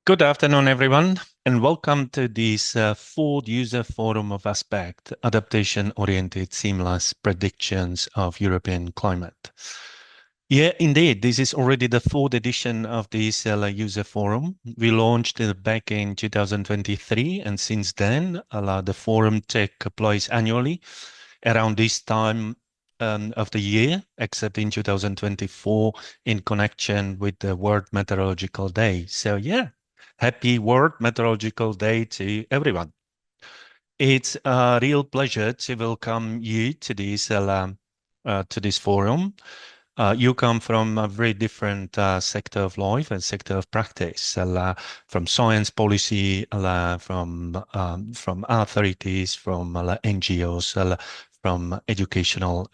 Good afternoon, everyone, and welcome to this fourth user forum of Aspect, Adaptation-Oriented Seamless Predictions of European Climate. Yeah, indeed, this is already the fourth edition of this user forum. We launched it back in 2023, and since then, the forum takes place annually around this time of the year, except in 2024 in connection with the World Meteorological Day. So yeah, happy World Meteorological Day to everyone. It's a real pleasure to welcome you to this forum. You come from a very different sector of life and sector of practice, from science policy, from authorities, from NGOs, from educational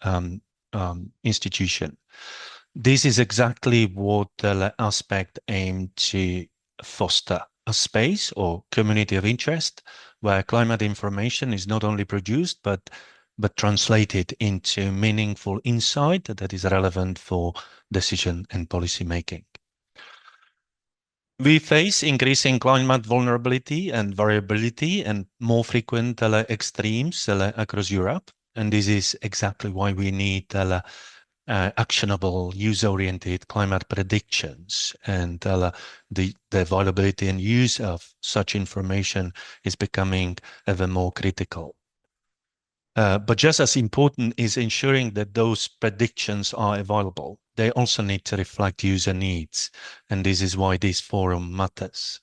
institution. This is exactly what the aspect aimed to foster: a space or community of interest where climate information is not only produced but translated into meaningful insight that is relevant for decision and policy making. We face increasing climate vulnerability and variability and more frequent extremes across Europe. And this is exactly why we need actionable, user-oriented climate predictions, and the availability and use of such information is becoming ever more critical. But just as important is ensuring that those predictions are available. They also need to reflect user needs, and this is why this forum matters.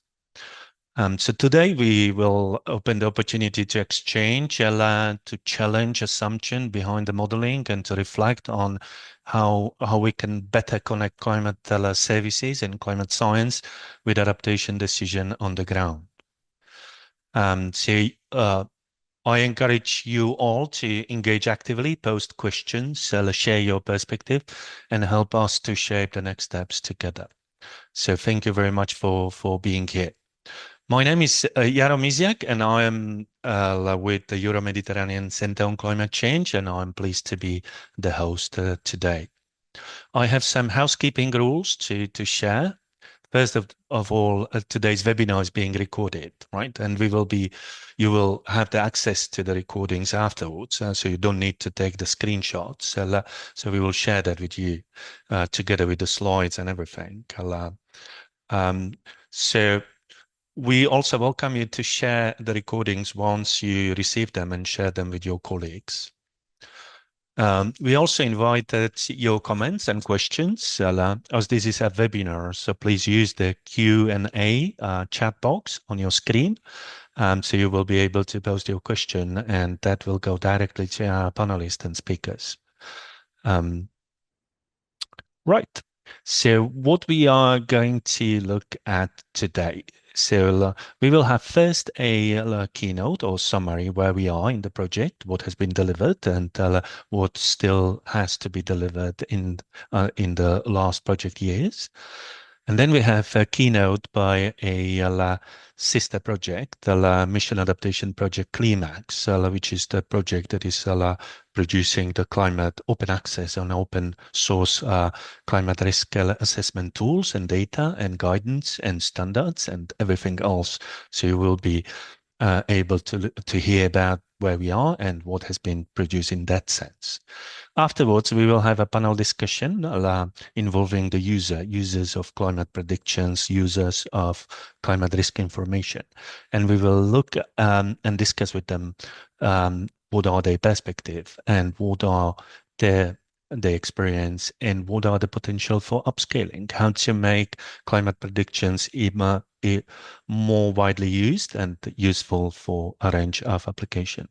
So today we will open the opportunity to exchange, to challenge assumption behind the modeling and to reflect on how we can better connect climate services and climate science with adaptation decision on the ground. I encourage you all to engage actively, post questions, share your perspective, and help us to shape the next steps together. So thank you very much for being here. My name is Jaro Misiak, and I am with the Euro-Mediterranean Center on Climate Change, and I'm pleased to be the host today. I have some housekeeping rules to share. First of all, today's webinar is being recorded, right? And you will have the access to the recordings afterwards, so you don't need to take the screenshots. So we will share that with you together with the slides and everything. So we also welcome you to share the recordings once you receive them and share them with your colleagues. We also invited your comments and questions, as this is a webinar, so please use the Q&A chat box on your screen. So you will be able to post your question, and that will go directly to our panelists and speakers. Right. So what we are going to look at today. So we will have first a keynote or summary where we are in the project, what has been delivered, and what still has to be delivered in the last project years. And then we have a keynote by a sister project, the Mission Adaptation Project CLIMAX, which is the project that is producing the climate open access and open source climate risk assessment tools and data and guidance and standards and everything else. So you will be able to hear about where we are and what has been produced in that sense. Afterwards, we will have a panel discussion involving the users of climate predictions, users of climate risk information. And we will look and discuss with them what are their perspective and what are their experience and what are the potential for upscaling, how to make climate predictions even more widely used and useful for a range of application.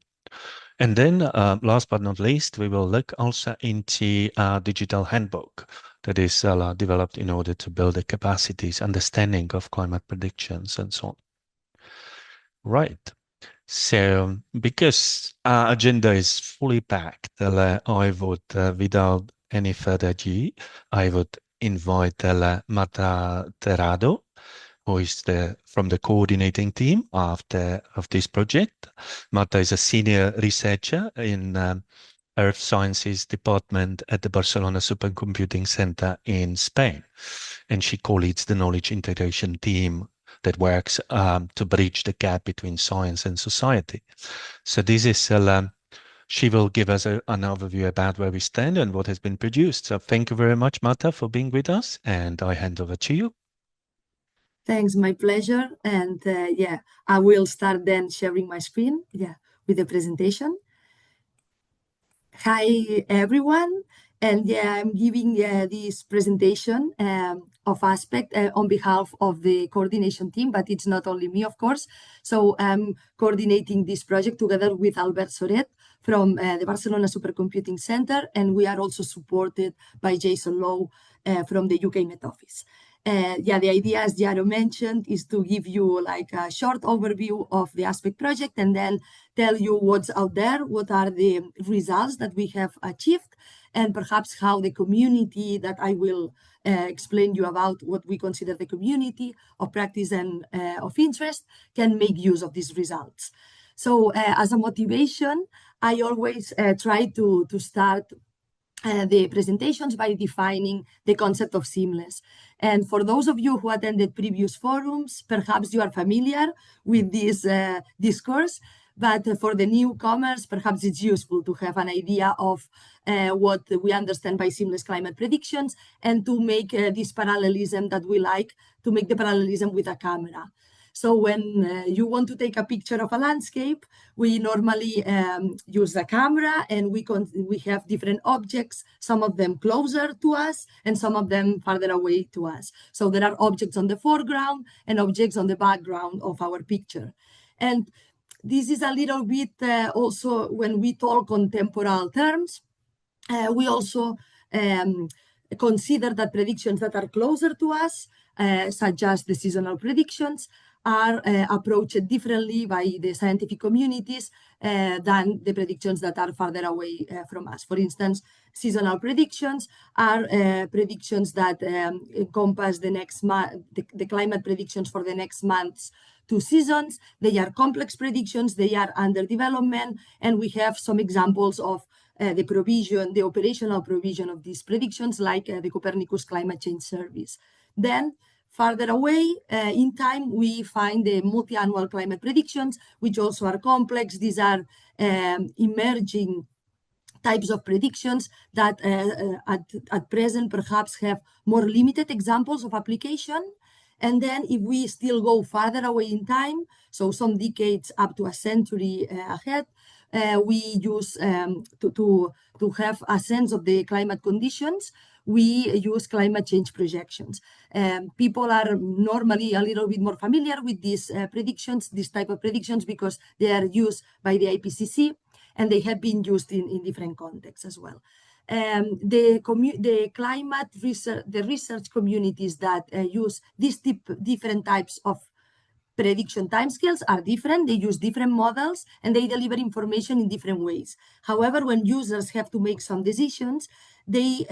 And then last but not least, we will look also into a digital handbook that is developed in order to build the capacities, understanding of climate predictions and so on. Right. So because our agenda is fully packed, I would, without any further ado, I would invite Marta Terrado, who is from the coordinating team of this project. Marta is a senior researcher in Earth Sciences Department at the Barcelona Supercomputing Center in Spain, and she co-leads the knowledge integration team that works to bridge the gap between science and society. So this is she will give us an overview about where we stand and what has been produced. So thank you very much, Marta, for being with us, and I hand over to you. Thanks, my pleasure. And yeah, I will start then sharing my screen, with the presentation. Hi, everyone. And yeah, I'm giving this presentation of Aspect on behalf of the coordination team, but it's not only me, of course. So I'm coordinating this project together with Albert Soret from the Barcelona Supercomputing Center, and we are also supported by Jason Lowe from the UK Met Office. Yeah, the idea, as Jaro mentioned, is to give you like a short overview of the Aspect project and then tell you what's out there, what are the results that we have achieved, and perhaps how the community that I will explain you about what we consider the community of practice and of interest can make use of these results. So as a motivation, I always try to start the presentations by defining the concept of seamless. And for those of you who attended previous forums, perhaps you are familiar with this discourse, but for the newcomers, perhaps it's useful to have an idea of what we understand by seamless climate predictions and to make this parallelism that we like, to make the parallelism with a camera. So when you want to take a picture of a landscape, we normally use the camera, and we have different objects, some of them closer to us and some of them farther away to us. So there are objects on the foreground and objects on the background of our picture. And this is a little bit also when we talk on temporal terms, we also consider that predictions that are closer to us, such as the seasonal predictions, are approached differently by the scientific communities than the predictions that are farther away from us. For instance, seasonal predictions are predictions that encompass the next month, the climate predictions for the next month's 2 seasons. They are complex predictions, they are under development, and we have some examples of the operational provision of these predictions, like the Copernicus Climate Change Service. Then, farther away in time, we find the multi-annual climate predictions, which also are complex. These are emerging types of predictions that at present perhaps have more limited examples of application. And then if we still go farther away in time, so some decades up to a century ahead, we use to have a sense of the climate conditions, we use climate change projections. People are normally a little bit more familiar with these predictions, this type of predictions, because they are used by the IPCC and they have been used in different contexts as well. The climate research, the research communities that use these different types of prediction timescales are different. They use different models and they deliver information in different ways. However, when users have to make some decisions, they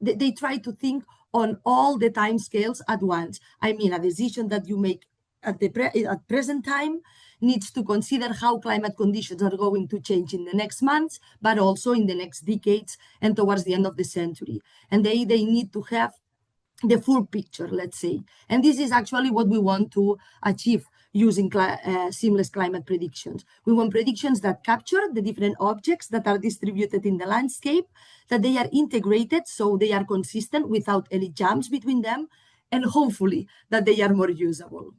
they try to think on all the timescales at once. I mean, a decision that you make at present time needs to consider how climate conditions are going to change in the next months, but also in the next decades and towards the end of the century. And they need to have the full picture, let's say. And this is actually what we want to achieve using seamless climate predictions. We want predictions that capture the different objects that are distributed in the landscape, that they are integrated so they are consistent without any jumps between them, and hopefully that they are more usable.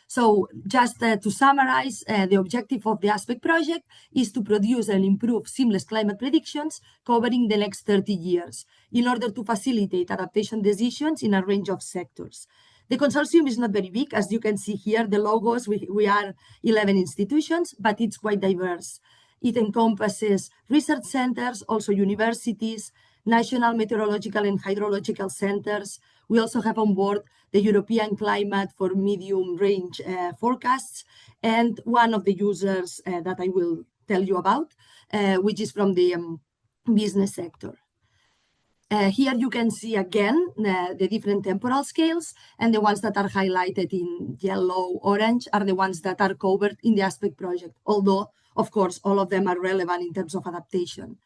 So just to summarize, the objective of the Aspect project is to produce and improve seamless climate predictions covering the next 30 years in order to facilitate adaptation decisions in a range of sectors. The consortium is not very big. As you can see here, the logos, we are 11 institutions, but it's quite diverse. It encompasses research centers, also universities, national meteorological and hydrological centers. We also have on board the European Climate for Medium Range forecasts, and one of the users that I will tell you about, which is from the business sector. Here you can see again the different temporal scales, and the ones that are highlighted in yellow, orange are the ones that are covered in the Aspect project, although, of course, all of them are relevant in terms of adaptation.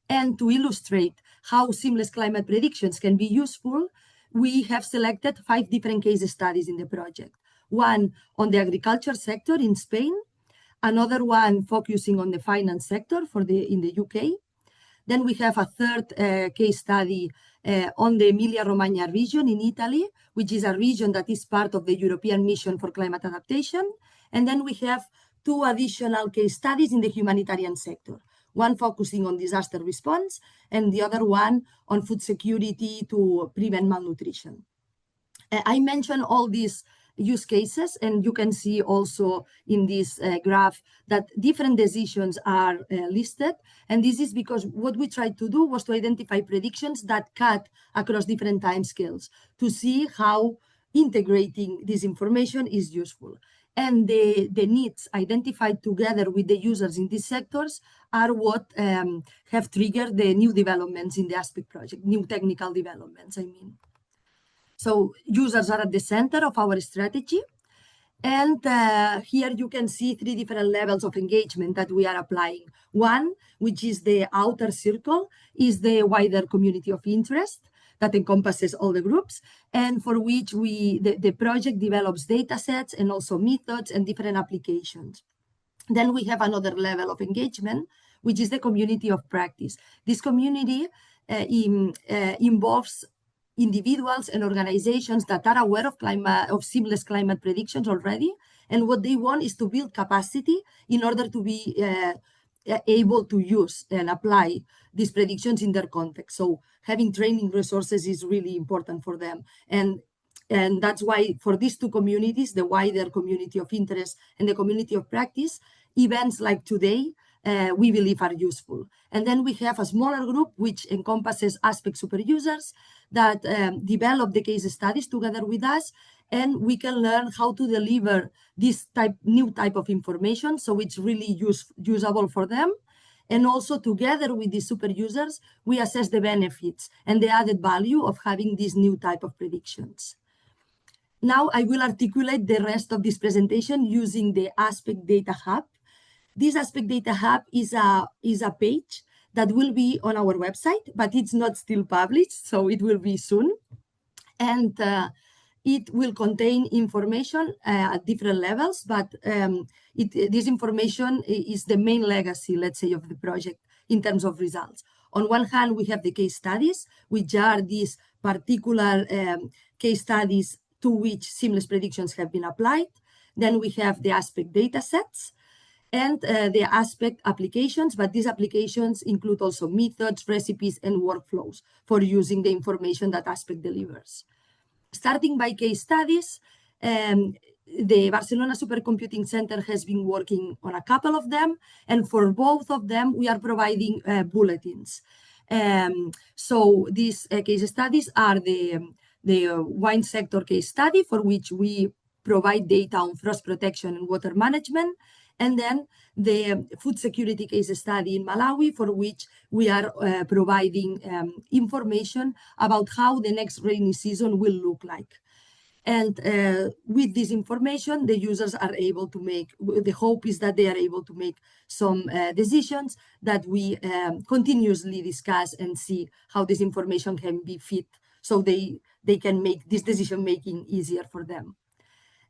And to illustrate how seamless climate predictions can be useful, we have selected 5 different case studies in the project. One on the agriculture sector in Spain, another one focusing on the finance sector in the UK. Then we have a third case study on the Emilia-Romagna region in Italy, which is a region that is part of the European Mission for Climate Adaptation. And then we have 2 additional case studies in the humanitarian sector, one focusing on disaster response and the other one on food security to prevent malnutrition. I mentioned all these use cases, and you can see also in this graph that different decisions are listed. And this is because what we tried to do was to identify predictions that cut across different time scales to see how integrating this information is useful. And the needs identified together with the users in these sectors are what have triggered the new developments in the Aspect project, new technical developments, I mean. So users are at the center of our strategy. And here you can see 3 different levels of engagement that we are applying. One, which is the outer circle, is the wider community of interest that encompasses all the groups, and for which the project develops data sets and also methods and different applications. Then we have another level of engagement, which is the community of practice. This community involves individuals and organizations that are aware of seamless climate predictions already, and what they want is to build capacity in order to be able to use and apply these predictions in their context. So having training resources is really important for them, and that's why for these 2 communities, the wider community of interest and the community of practice, events like today we believe are useful. And then we have a smaller group which encompasses Aspect super users that develop the case studies together with us, and we can learn how to deliver this new type of information so it's really usable for them. And also together with the super users, we assess the benefits and the added value of having this new type of predictions. Now I will articulate the rest of this presentation using the Aspect Data Hub. This Aspect Data Hub is a page that will be on our website, but it's not still published, so it will be soon. And it will contain information at different levels, but this information is the main legacy, let's say, of the project in terms of results. On one hand, we have the case studies, which are these particular case studies to which seamless predictions have been applied. Then we have the Aspect data sets and the Aspect applications, but these applications include also methods, recipes, and workflows for using the information that Aspect delivers. Starting by case studies, the Barcelona Supercomputing Center has been working on a couple of them, and for both of them, we are providing bulletins. So these case studies are the wine sector case study, for which we provide data on frost protection and water management, and then the food security case study in Malawi, for which we are providing information about how the next rainy season will look like. And with this information, the users are able to make, the hope is that they are able to make some decisions that we continuously discuss and see how this information can be fit so they can make this decision making easier for them.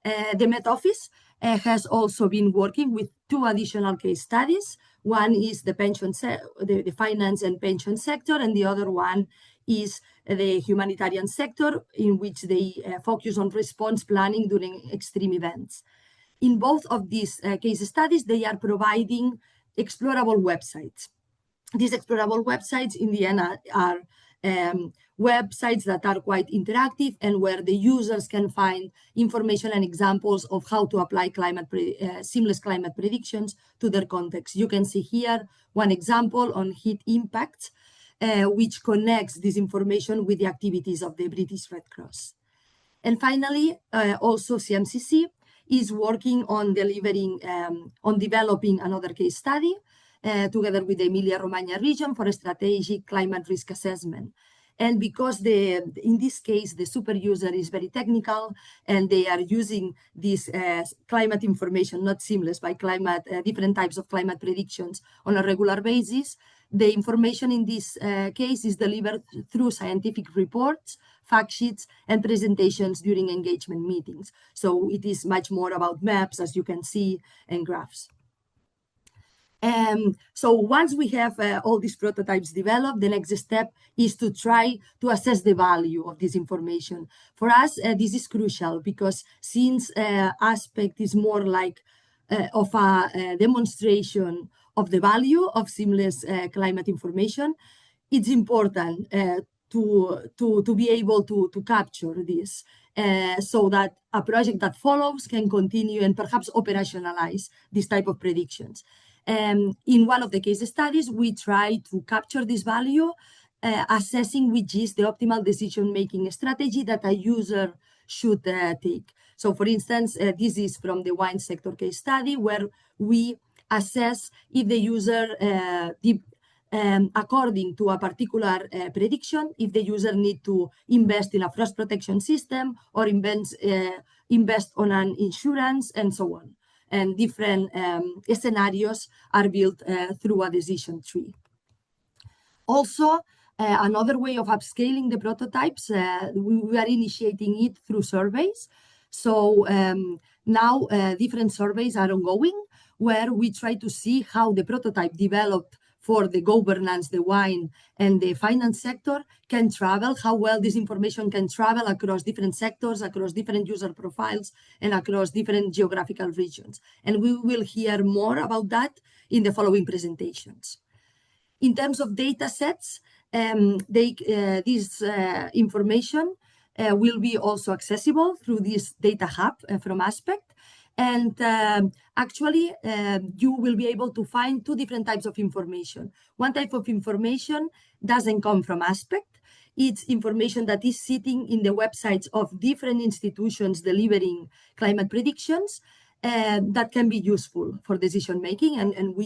The Met Office has also been working with 2 additional case studies. One is the the finance and pension sector, and the other one is the humanitarian sector, in which they focus on response planning during extreme events. In both of these case studies, they are providing explorable websites. These explorable websites, in the end, are websites that are quite interactive and where the users can find information and examples of how to apply seamless climate predictions to their context. You can see here one example on heat impacts, which connects this information with the activities of the British Red Cross. And finally, also CMCC is working on developing another case study together with the Emilia-Romagna region for a strategic climate risk assessment. And because in this case, the super user is very technical and they are using this climate information, not seamless, by different types of climate predictions on a regular basis, the information in this case is delivered through scientific reports fact sheets, and presentations during engagement meetings. So it is much more about maps, as you can see, and graphs. So once we have all these prototypes developed, the next step is to try to assess the value of this information. For us, this is crucial because since aspect is more like of a demonstration of the value of seamless climate information, it's important to be able to capture this so that a project that follows can continue and perhaps operationalize this type of predictions. In one of the case studies, we try to capture this value, assessing which is the optimal decision-making strategy that a user should take. So for instance, this is from the wine sector case study where we assess if the user, according to a particular prediction, if the user need to invest in a frost protection system or invest on an insurance and so on. And different scenarios are built through a decision tree. Also, another way of upscaling the prototypes, we are initiating it through surveys. So now different surveys are ongoing where we try to see how the prototype developed for the governance, the wine, and the finance sector can travel, how well this information can travel across different sectors, across different user profiles, and across different geographical regions. And we will hear more about that in the following presentations. In terms of data sets, this information will be also accessible through this data hub from Aspect. And actually, you will be able to find two different types of information. One type of information doesn't come from Aspect. It's information that is sitting in the websites of different institutions delivering climate predictions that can be useful for decision making. And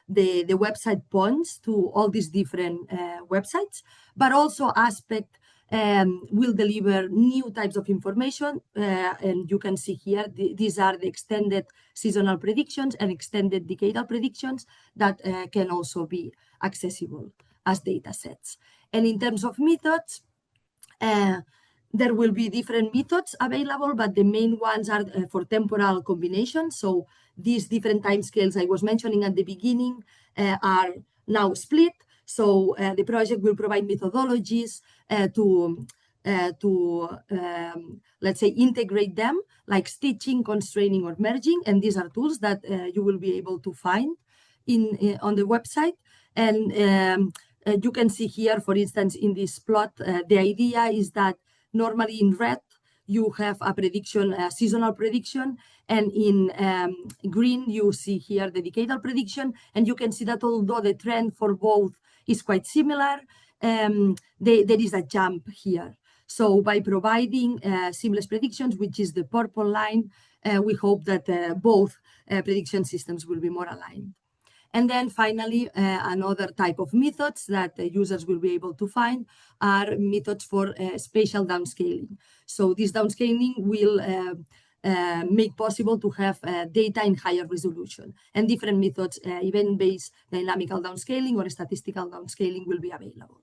the website points to all these different websites, but also Aspect will deliver new types of information. And you can see here, these are the extended seasonal predictions and extended decadal predictions that can also be accessible as data sets. And in terms of methods, there will be different methods available, but the main ones are for temporal combinations. So these different timescales I was mentioning at the beginning are now split. So the project will provide methodologies to let's say, integrate them, like stitching, constraining, or merging. And these are tools that you will be able to find on the website. And you can see here, for instance, in this plot, the idea is that normally in red, you have a prediction, a seasonal prediction, and in green, you see here the decadal prediction. And you can see that although the trend for both is quite similar, there is a jump here. So by providing seamless predictions, which is the purple line, we hope that both prediction systems will be more aligned. And then finally, another type of methods that the users will be able to find are methods for spatial downscaling. So this downscaling will make possible to have data in higher resolution, and different methods, event-based dynamical downscaling or statistical downscaling, will be available.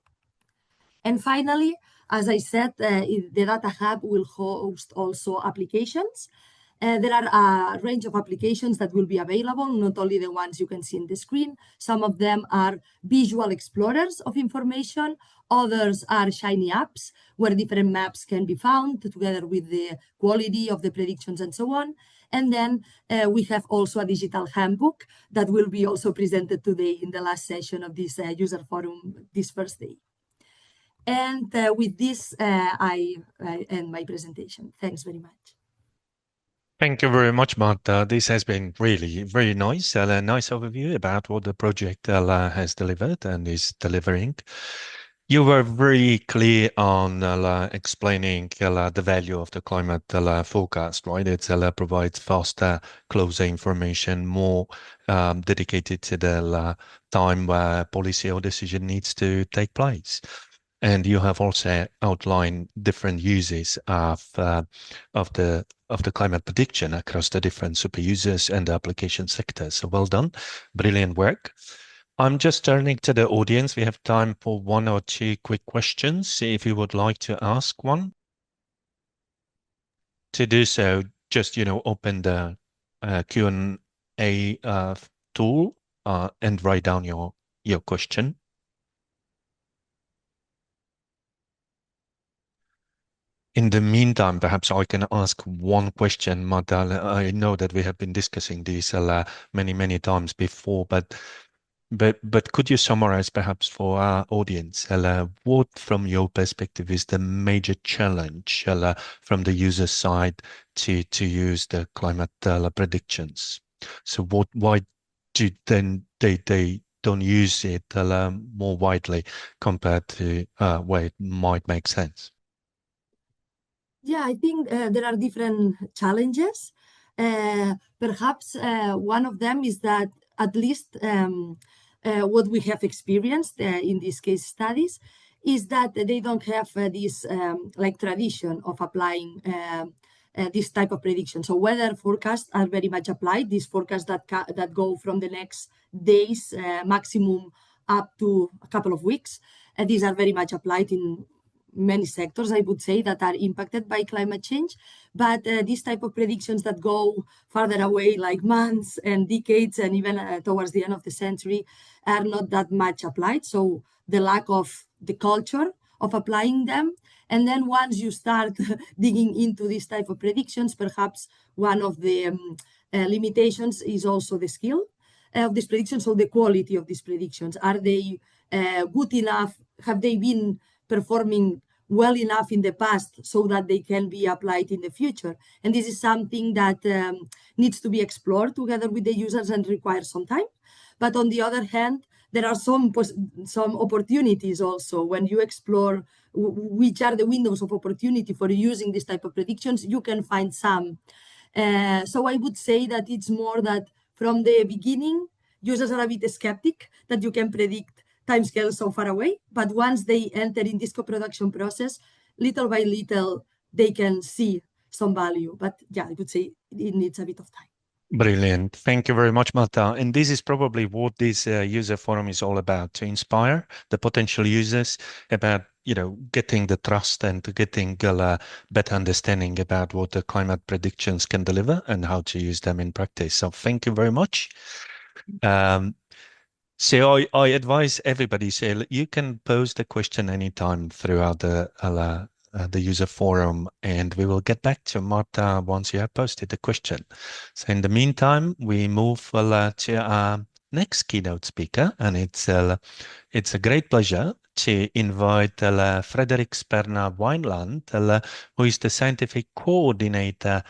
And finally, as I said, the Data Hub will host also applications. There are a range of applications that will be available, not only the ones you can see in the screen. Some of them are visual explorers of information. Others are shiny apps where different maps can be found together with the quality of the predictions and so on. And then we have also a digital handbook that will be also presented today in the last session of this user forum this first day. And with this, I end my presentation. Thanks very much. Thank you very much, Marta. This has been really very nice. A nice overview about what the project has delivered and is delivering. You were very clear on explaining the value of the climate forecast, right? It provides faster, closer information, more dedicated to the time where policy or decision needs to take place. And you have also outlined different uses of the climate prediction across the different super users and the application sectors. So well done, brilliant work. I'm just turning to the audience. We have time for one or two quick questions. If you would like to ask one, to do so, just, open the Q&A tool and write down your question. In the meantime, perhaps I can ask one question, Marta. I know that we have been discussing this many, many times before, but could you summarize perhaps for our audience, what from your perspective is the major challenge from the user side to use the climate predictions? So why do then they don't use it more widely compared to where it might make sense? Yeah, I think there are different challenges. Perhaps one of them is that at least what we have experienced in these case studies is that they don't have this like tradition of applying this type of prediction. So weather forecasts are very much applied. These forecasts that go from the next days maximum up to a couple of weeks. And these are very much applied in many sectors, I would say, that are impacted by climate change. But these type of predictions that go farther away, like months and decades, and even towards the end of the century, are not that much applied. So the lack of the culture of applying them. And then once you start digging into these type of predictions, perhaps one of the limitations is also the skill of these predictions, so the quality of these predictions. Are they good enough? Have they been performing well enough in the past so that they can be applied in the future? And this is something that needs to be explored together with the users and requires some time. But on the other hand, there are some opportunities also when you explore which are the windows of opportunity for using this type of predictions. You can find some. So I would say that it's more that from the beginning, users are a bit skeptic that you can predict timescales so far away. But once they enter in this co-production process, little by little, they can see some value. But yeah, I would say it needs a bit of time. Brilliant. Thank you very much, Marta. And this is probably what this user forum is all about, to inspire the potential users about, getting the trust and to getting a better understanding about what the climate predictions can deliver and how to use them in practice. So thank you very much. Um, so I advise everybody, so you can pose the question anytime throughout the user forum, and we will get back to Marta once you have posted the question. So in the meantime, we move to our next keynote speaker, and it's a great pleasure to invite Frederik Sperna Wineland, who is the scientific coordinator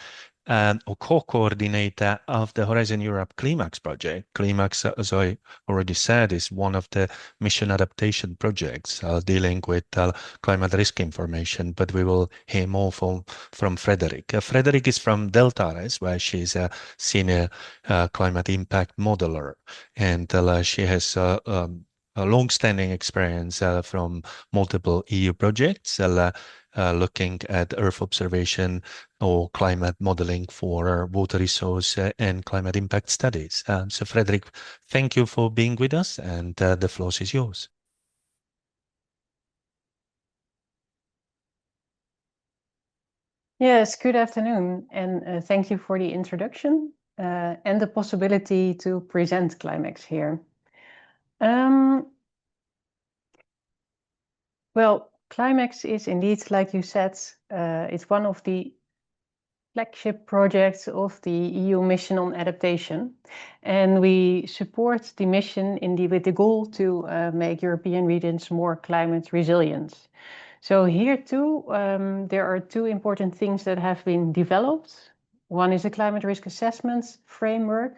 or co-coordinator of the Horizon Europe Climax project. Climax, as I already said, is one of the mission adaptation projects dealing with climate risk information, but we will hear more from Frederik. Frederik is from Deltares, where she's a senior climate impact modeler, and she has a long-standing experience from multiple EU projects looking at Earth observation or climate modeling for water resource and climate impact studies. So Frederik, thank you for being with us, and the floor is yours. Yes, good afternoon, and thank you for the introduction and the possibility to present Climax here. Well, Climax is indeed, like you said, it's one of the flagship projects of the EU mission on adaptation, and we support the mission with the goal to make European regions more climate resilient. So here too, there are two important things that have been developed. One is the climate risk assessment framework.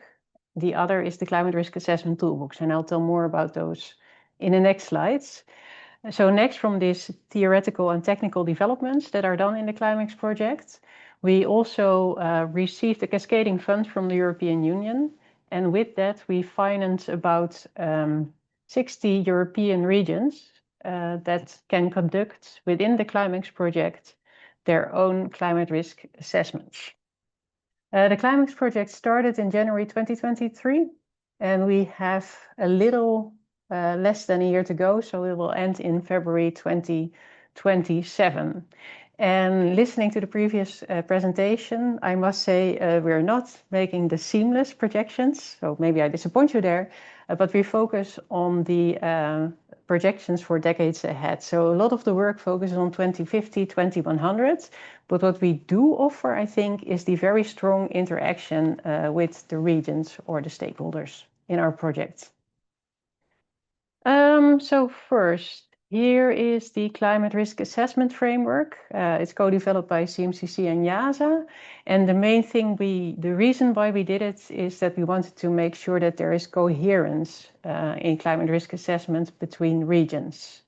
The other is the climate risk assessment toolbox, and I'll tell more about those in the next slides. So next from these theoretical and technical developments that are done in the Climax project, we also received a cascading fund from the European Union. And with that, we finance about 60 European regions that can conduct within the Climax project their own climate risk assessments. The Climax project started in January 2023, and we have a little less than a year to go, so it will end in February 2027. And listening to the previous presentation, I must say we're not making the seamless projections, so maybe I disappoint you there, but we focus on the projections for decades ahead. So a lot of the work focuses on 2050, 2100, but what we do offer, I think, is the very strong interaction with the regions or the stakeholders in our projects. So first, here is the climate risk assessment framework. It's co-developed by CMCC and YASA. And the main thing the reason why we did it is that we wanted to make sure that there is coherence in climate risk assessment between regions.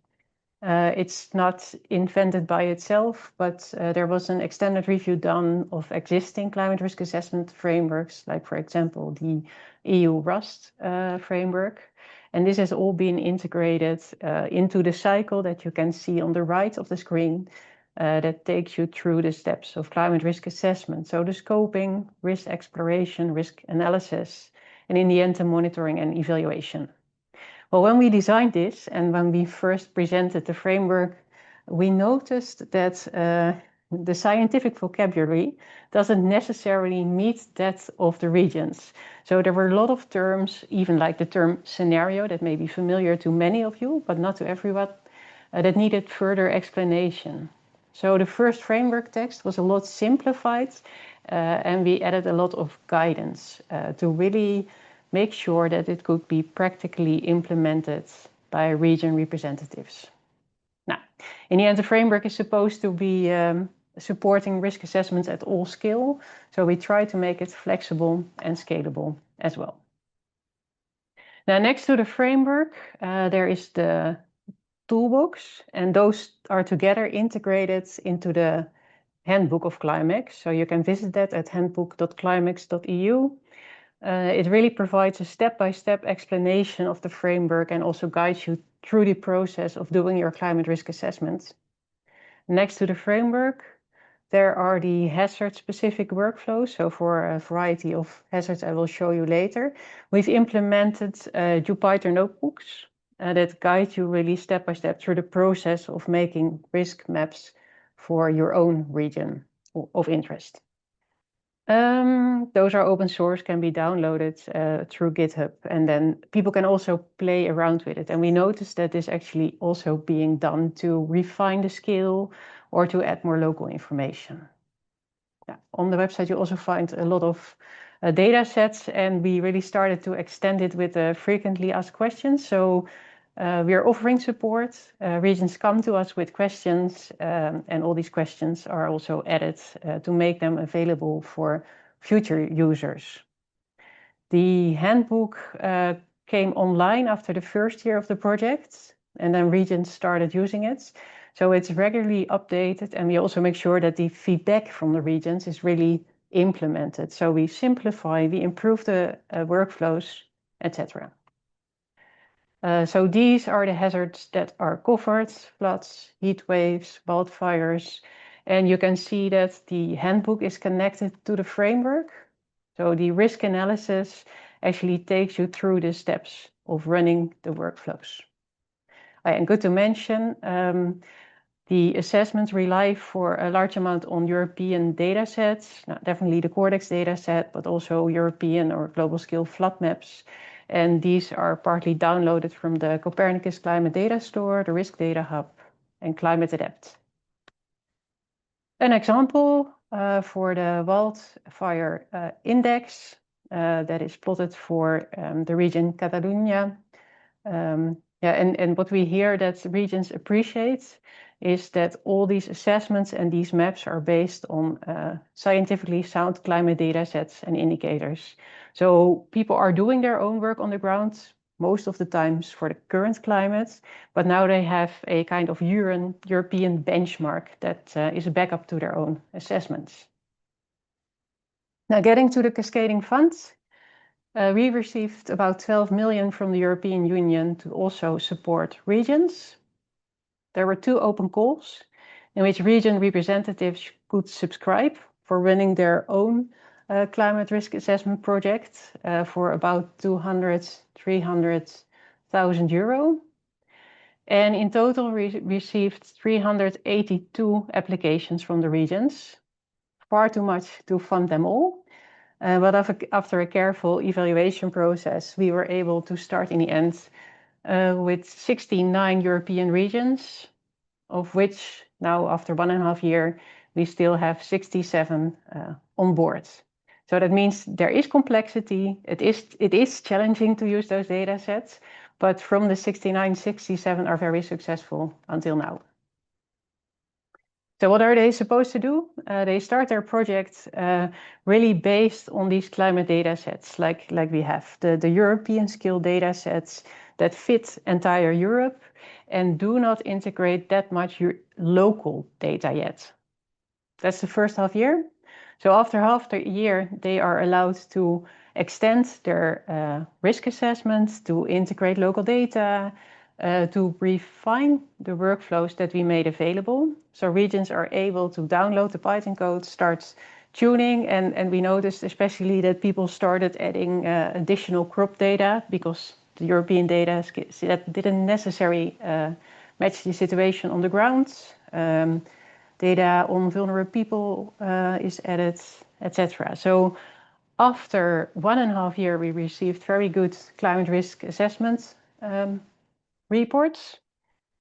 It's not invented by itself, but there was an extended review done of existing climate risk assessment frameworks, like, for example, the EU RUST framework. And this has all been integrated into the cycle that you can see on the right of the screen that takes you through the steps of climate risk assessment. So the scoping, risk exploration, risk analysis, and in the end, the monitoring and evaluation. Well, when we designed this and when we first presented the framework, we noticed that the scientific vocabulary doesn't necessarily meet that of the regions. So there were a lot of terms, even like the term scenario, that may be familiar to many of you, but not to everyone, that needed further explanation. So the first framework text was a lot simplified, and we added a lot of guidance to really make sure that it could be practically implemented by region representatives. Now, in the end, the framework is supposed to be supporting risk assessments at all scale, so we try to make it flexible and scalable as well. Now, next to the framework, there is the toolbox, and those are together integrated into the handbook of Climex. So you can visit that at handbook.climex.eu. It really provides a step-by-step explanation of the framework and also guides you through the process of doing your climate risk assessment. Next to the framework, there are the hazard-specific workflows. So for a variety of hazards I will show you later, we've implemented Jupyter notebooks that guide you really step-by-step through the process of making risk maps for your own region of interest. Those are open source, can be downloaded through GitHub, and then people can also play around with it. And we noticed that this actually also being done to refine the skill or to add more local information. Yeah. On the website, you also find a lot of data sets, and we really started to extend it with frequently asked questions. So we are offering support. Regions come to us with questions, and all these questions are also added to make them available for future users. The handbook came online after the first year of the project, and then regions started using it. So it's regularly updated, and we also make sure that the feedback from the regions is really implemented. So we simplify, we improve the workflows, etc. So these are the hazards that are covered: floods, heat waves, wildfires. And you can see that the handbook is connected to the framework. So the risk analysis actually takes you through the steps of running the workflows. And good to mention, the assessments rely for a large amount on European data sets, definitely the Cortex data set, but also European or global scale flood maps. And these are partly downloaded from the Copernicus Climate Data Store, the Risk Data Hub, and Climate Adapt. An example for the wildfire index that is plotted for the region Catalonia. And what we hear that regions appreciate is that all these assessments and these maps are based on scientifically sound climate data sets and indicators. So people are doing their own work on the ground most of the times for the current climate, but now they have a kind of European benchmark that is a backup to their own assessments. Now, getting to the cascading funds, we received about 12 million from the European Union to also support regions. There were 2 open calls in which region representatives could subscribe for running their own climate risk assessment project for about 200, 300 100,000 euro. And in total, we received 382 applications from the regions, far too much to fund them all. But after a careful evaluation process, we were able to start in the end with 69 European regions, of which now after 1.5 years, we still have 67 on board. So that means there is complexity. It is challenging to use those data sets, but from the 69, 67 are very successful until now. So what are they supposed to do? They start their project really based on these climate data sets, like we have the European scale data sets that fit entire Europe and do not integrate that much local data yet. That's the first half year. So after half the year, they are allowed to extend their risk assessments, to integrate local data, to refine the workflows that we made available. So regions are able to download the Python code, start tuning, and we noticed especially that people started adding additional crop data because the European data that didn't necessarily match the situation on the ground. Data on vulnerable people is added, etc. So after 1.5 years, we received very good climate risk assessment reports.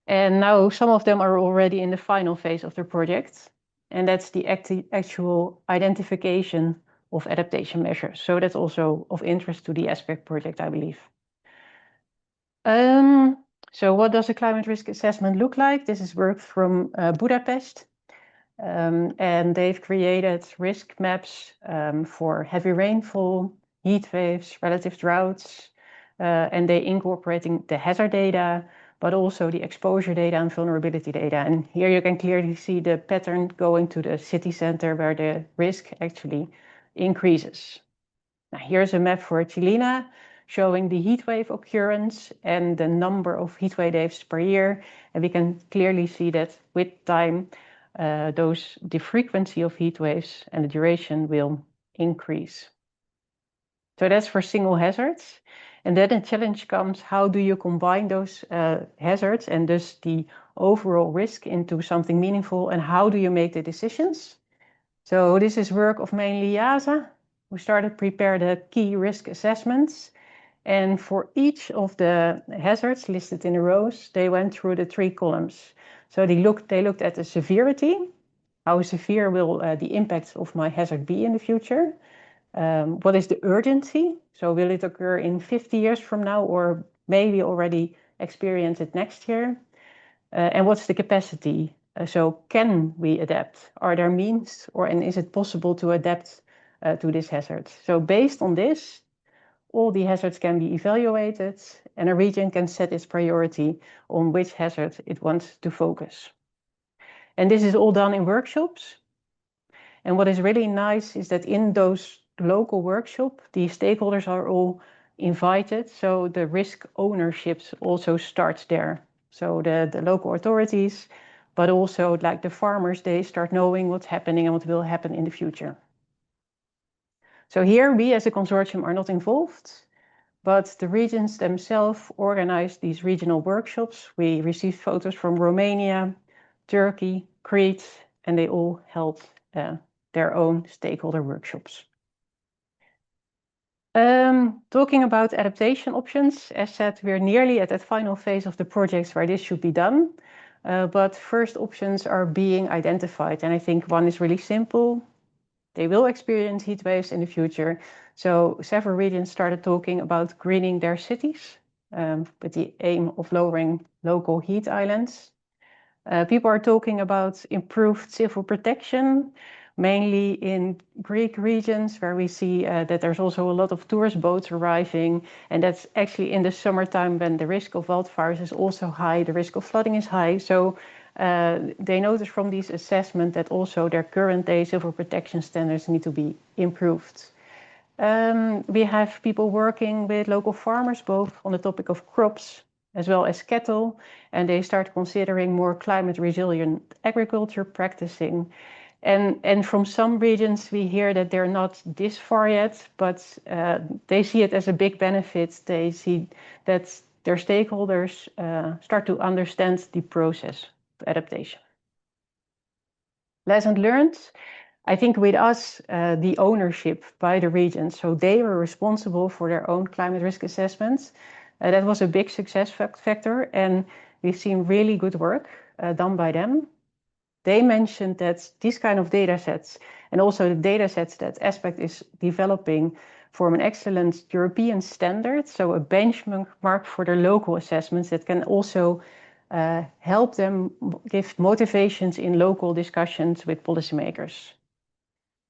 And now some of them are already in the final phase of the project. And that's the actual identification of adaptation measures. So that's also of interest to the Aspect project, I believe. So what does a climate risk assessment look like? This is work from Budapest. And they've created risk maps for heavy rainfall, heat waves, relative droughts, and they incorporating the hazard data, but also the exposure data and vulnerability data. And here you can clearly see the pattern going to the city center where the risk actually increases. Now here's a map for Chilena showing the heat wave occurrence and the number of heat wave days per year. And we can clearly see that with time, the frequency of heat waves and the duration will increase. So that's for single hazards. And then the challenge comes, how do you combine those hazards and thus the overall risk into something meaningful, and how do you make the decisions? So this is work of mainly IASA, who started to prepare the key risk assessments. And for each of the hazards listed in the rows, they went through the 3 columns. So they looked at the severity. How severe will the impact of my hazard be in the future? What is the urgency? So will it occur in 50 years from now, or maybe already experience it next year? And what's the capacity? So can we adapt? Are there means, and is it possible to adapt to this hazard? So based on this, all the hazards can be evaluated, and a region can set its priority on which hazard it wants to focus. And this is all done in workshops. And what is really nice is that in those local workshops, the stakeholders are all invited. So the risk ownerships also starts there. So the local authorities, but also like the farmers, they start knowing what's happening and what will happen in the future. So here we as a consortium are not involved, but the regions themselves organize these regional workshops. We received photos from Romania, Turkey, Crete, and they all held their own stakeholder workshops. Talking about adaptation options, as said, we're nearly at that final phase of the projects where this should be done. But first options are being identified, and I think one is really simple. They will experience heat waves in the future. So several regions started talking about greening their cities with the aim of lowering local heat islands. People are talking about improved civil protection, mainly in Greek regions where we see that there's also a lot of tourist boats arriving. And that's actually in the summertime when the risk of wildfires is also high, the risk of flooding is high. So they notice from these assessments that also their current day civil protection standards need to be improved. We have people working with local farmers, both on the topic of crops as well as cattle, and they start considering more climate resilient agriculture practicing. And from some regions, we hear that they're not this far yet, but they see it as a big benefit. They see that their stakeholders start to understand the process of adaptation. Lesson learned, I think with us, the ownership by the region, so they were responsible for their own climate risk assessments. That was a big success factor, and we've seen really good work done by them. They mentioned that these kind of data sets and also the data sets that Aspect is developing form an excellent European standard, so a benchmark for their local assessments that can also help them give motivations in local discussions with policymakers.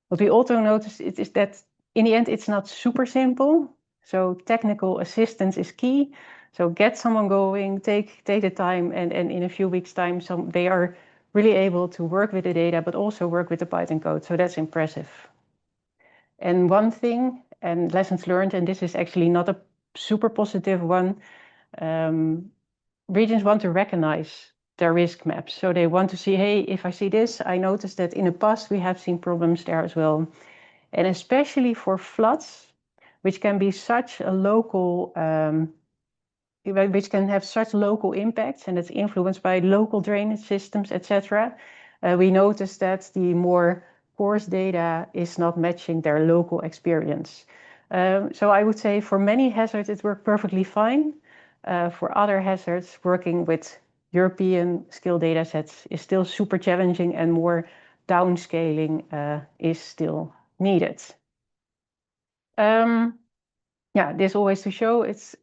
What we also noticed is that in the end, it's not super simple. So technical assistance is key. So get someone going, take the time, and in a few weeks' time, they are really able to work with the data, but also work with the Python code. So that's impressive. And one thing, and lessons learned, and this is actually not a super positive one, regions want to recognize their risk maps. So they want to see, hey, if I see this, I noticed that in the past we have seen problems there as well. And especially for floods, which can be such a local, which can have such local impacts, and it's influenced by local drainage systems, etc. We noticed that the more coarse data is not matching their local experience. So I would say for many hazards, it worked perfectly fine. For other hazards, working with European scale data sets is still super challenging, and more downscaling is still needed. Yeah, this always to show it's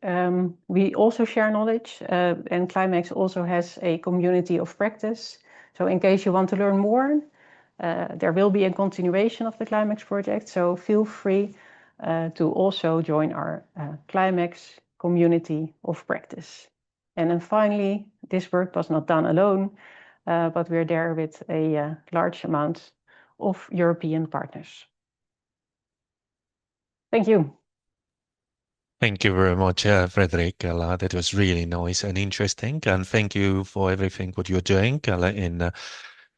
we also share knowledge, and Climax also has a community of practice. So in case you want to learn more, there will be a continuation of the Climax project. So feel free to also join our Climax community of practice. And then finally, this work was not done alone, but we're there with a large amount of European partners. Thank you. Thank you very much, Frederick. That was really nice and interesting. And thank you for everything what you're doing in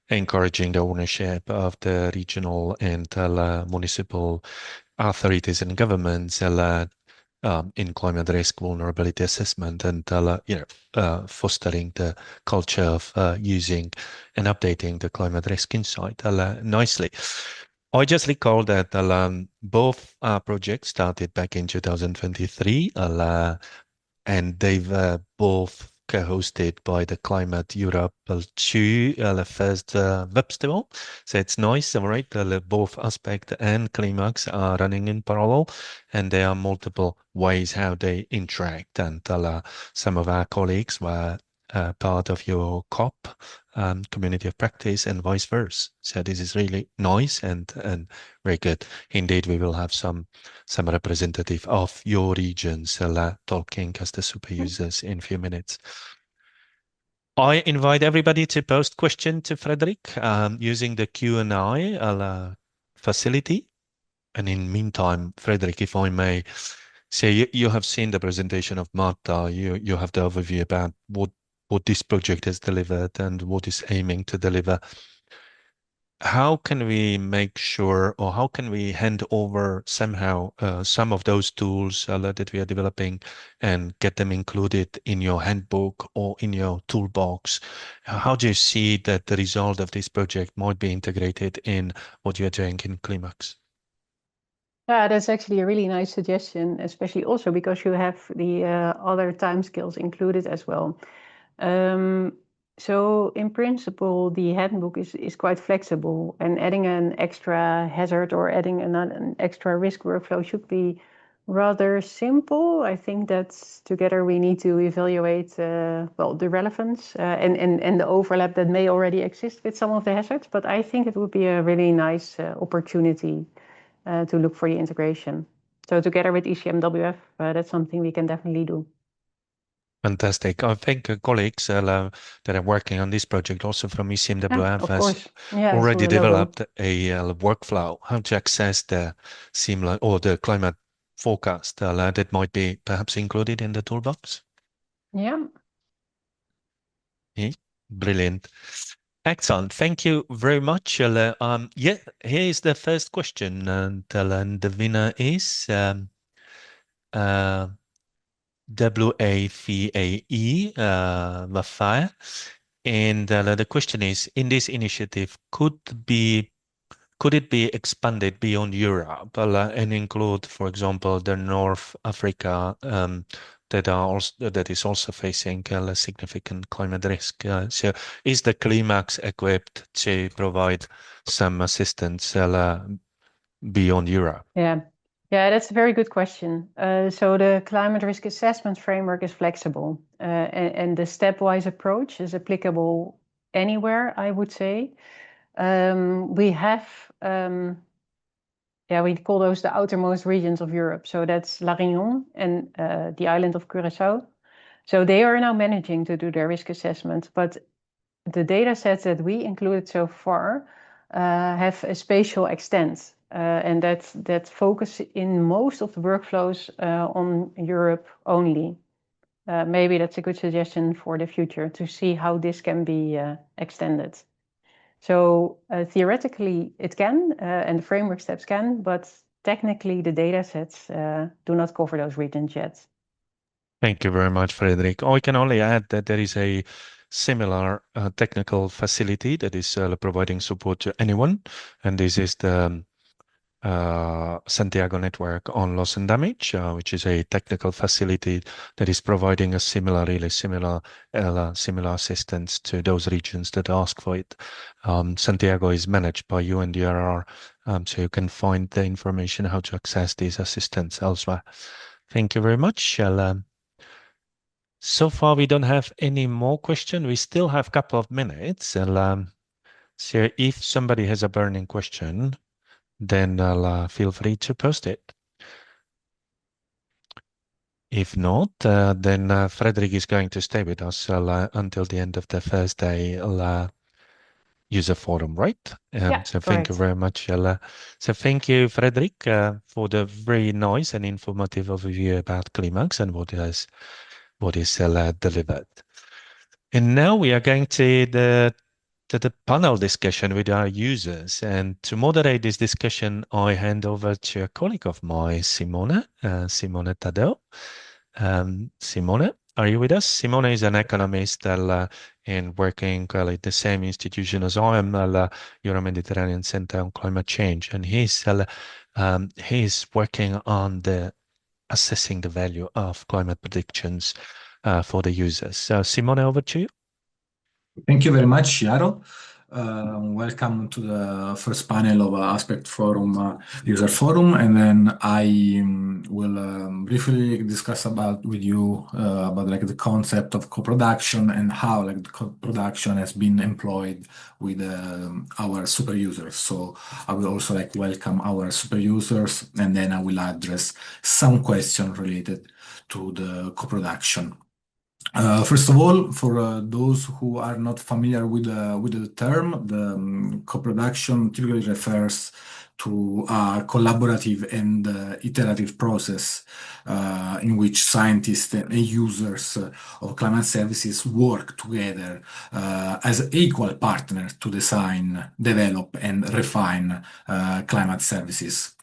encouraging the ownership of the regional and municipal authorities and governments in climate risk vulnerability assessment and fostering the culture of using and updating the climate risk insight nicely. I just recall that both projects started back in 2023, and they've both co-hosted by the Climate Europe 2, the first festival. So it's nice, right? Both Aspect and Climax are running in parallel, and there are multiple ways how they interact. And some of our colleagues were part of your COP community of practice and vice versa. So this is really nice and very good. Indeed, we will have some representative of your regions talking as the super users in a few minutes. I invite everybody to post question to Frederick using the Q&A facility. And in meantime, Frederick, if I may say, you have seen the presentation of Marta. You have the overview about what this project has delivered and what is aiming to deliver. How can we make sure, or how can we hand over somehow some of those tools that we are developing and get them included in your handbook or in your toolbox? How do you see that the result of this project might be integrated in what you're doing in Climax? Yeah, that's actually a really nice suggestion, especially also because you have the other timescales included as well. So in principle, the handbook is quite flexible, and adding an extra hazard or adding an extra risk workflow should be rather simple. I think that together we need to evaluate well, the relevance and the overlap that may already exist with some of the hazards, but I think it would be a really nice opportunity to look for the integration. So together with ECMWF, that's something we can definitely do. Fantastic. I think colleagues that are working on this project also from ECMWF has already developed a workflow how to access the SIMLA or the climate forecast that might be perhaps included in the toolbox. Yeah. Yeah, brilliant. Excellent. Thank you very much. Yeah, here is the first question, and the winner is WAVAE, WAFAE. And the question is, in this initiative, could it be expanded beyond Europe and include, for example, the North Africa that is also facing a significant climate risk? So, is the Climax equipped to provide some assistance beyond Europe? Yeah. Yeah, that's a very good question. So the climate risk assessment framework is flexible, and the stepwise approach is applicable anywhere, I would say. We have, we call those the outermost regions of Europe. So that's La Réunion and the island of Curaçao. So they are now managing to do their risk assessment, but the data sets that we included so far have a spatial extent, and that focus in most of the workflows on Europe only. Maybe that's a good suggestion for the future to see how this can be extended. So theoretically it can, and the framework steps can, but technically the data sets do not cover those regions yet. Thank you very much, Frederick. I can only add that there is a similar technical facility that is providing support to anyone, and this is the Santiago Network on Loss and Damage, which is a technical facility that is providing a really similar assistance to those regions that ask for it. Santiago is managed by UNDRR, so you can find the information how to access these assistance elsewhere. Thank you very much. So far, we don't have any more questions. We still have a couple of minutes. And so if somebody has a burning question, then feel free to post it. If not, then Frederick is going to stay with us until the end of the first day user forum, right? Yeah, so thank you very much. So thank you, Frederick, for the very nice and informative overview about Climax and what is delivered. And now we are going to the panel discussion with our users. And to moderate this discussion, I hand over to a colleague of mine, Simone Tadeo. Simone, are you with us? Simone is an economist and working at the same institution as I am, Euro-Mediterranean Center on Climate Change. And he's working on assessing the value of climate predictions for the users. So Simone, over to you. Thank you very much, Yaro. Welcome to the first panel of Aspect Forum User Forum, and then I will briefly discuss with you about the concept of co-production and how the co-production has been employed with our super users. So I will also welcome our super users, and then I will address some questions related to the co-production. First of all, for those who are not familiar with the term, the co-production typically refers to a collaborative and iterative process in which scientists and users of climate services work together as equal partners to design, develop, and refine climate services.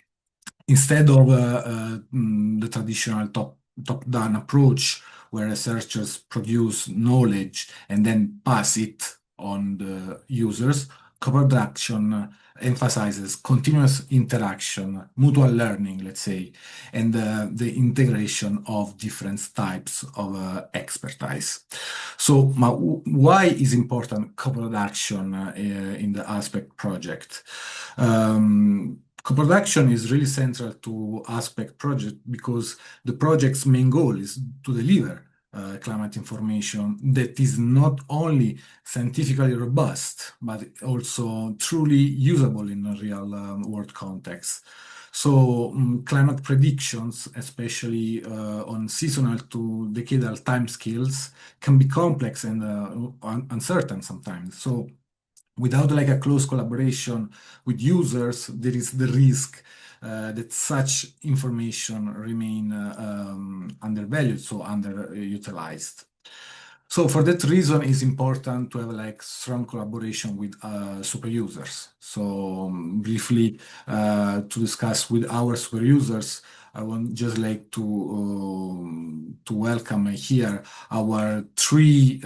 Instead of the traditional top-down approach, where researchers produce knowledge and then pass it on the users, co-production emphasizes continuous interaction, mutual learning, let's say, and the integration of different types of expertise. So why is important co-production in the Aspect project? Co-production is really central to Aspect project because the project's main goal is to deliver climate information that is not only scientifically robust, but also truly usable in a real world context. So climate predictions, especially on seasonal to decadal timescales, can be complex and uncertain sometimes. So without a close collaboration with users, there is the risk that such information remain undervalued, so underutilized. So for that reason, it's important to have like strong collaboration with super users. So briefly to discuss with our super users, I want just like to welcome here our three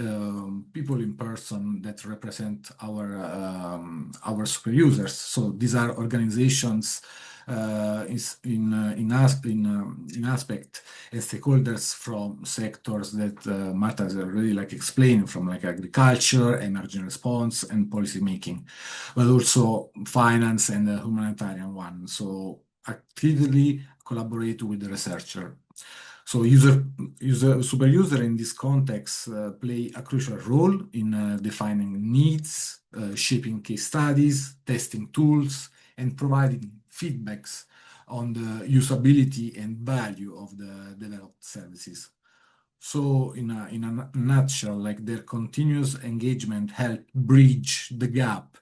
people in person that represent our super users. So these are organizations in aspect and stakeholders from sectors that Marta has already like explained, from like agriculture, emergency response, and policy making, but also finance and the humanitarian one. So actively collaborate with the researcher. So super user in this context play a crucial role in defining needs, shaping case studies, testing tools, and providing feedbacks on the usability and value of the developed services. So, in a nutshell, like their continuous engagement help bridge the gap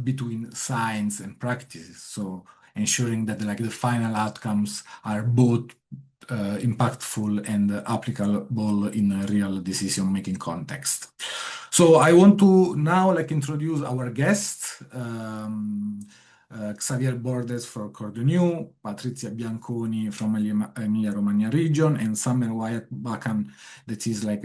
between science and practice. So, ensuring that like the final outcomes are both impactful and applicable in a real decision-making context. So, I want to now like introduce our guest. Xavier Bordes for Cordoniu, Patrizia Bianconi from Emilia-Romagna region, and Summer Wyatt Bacan, that is like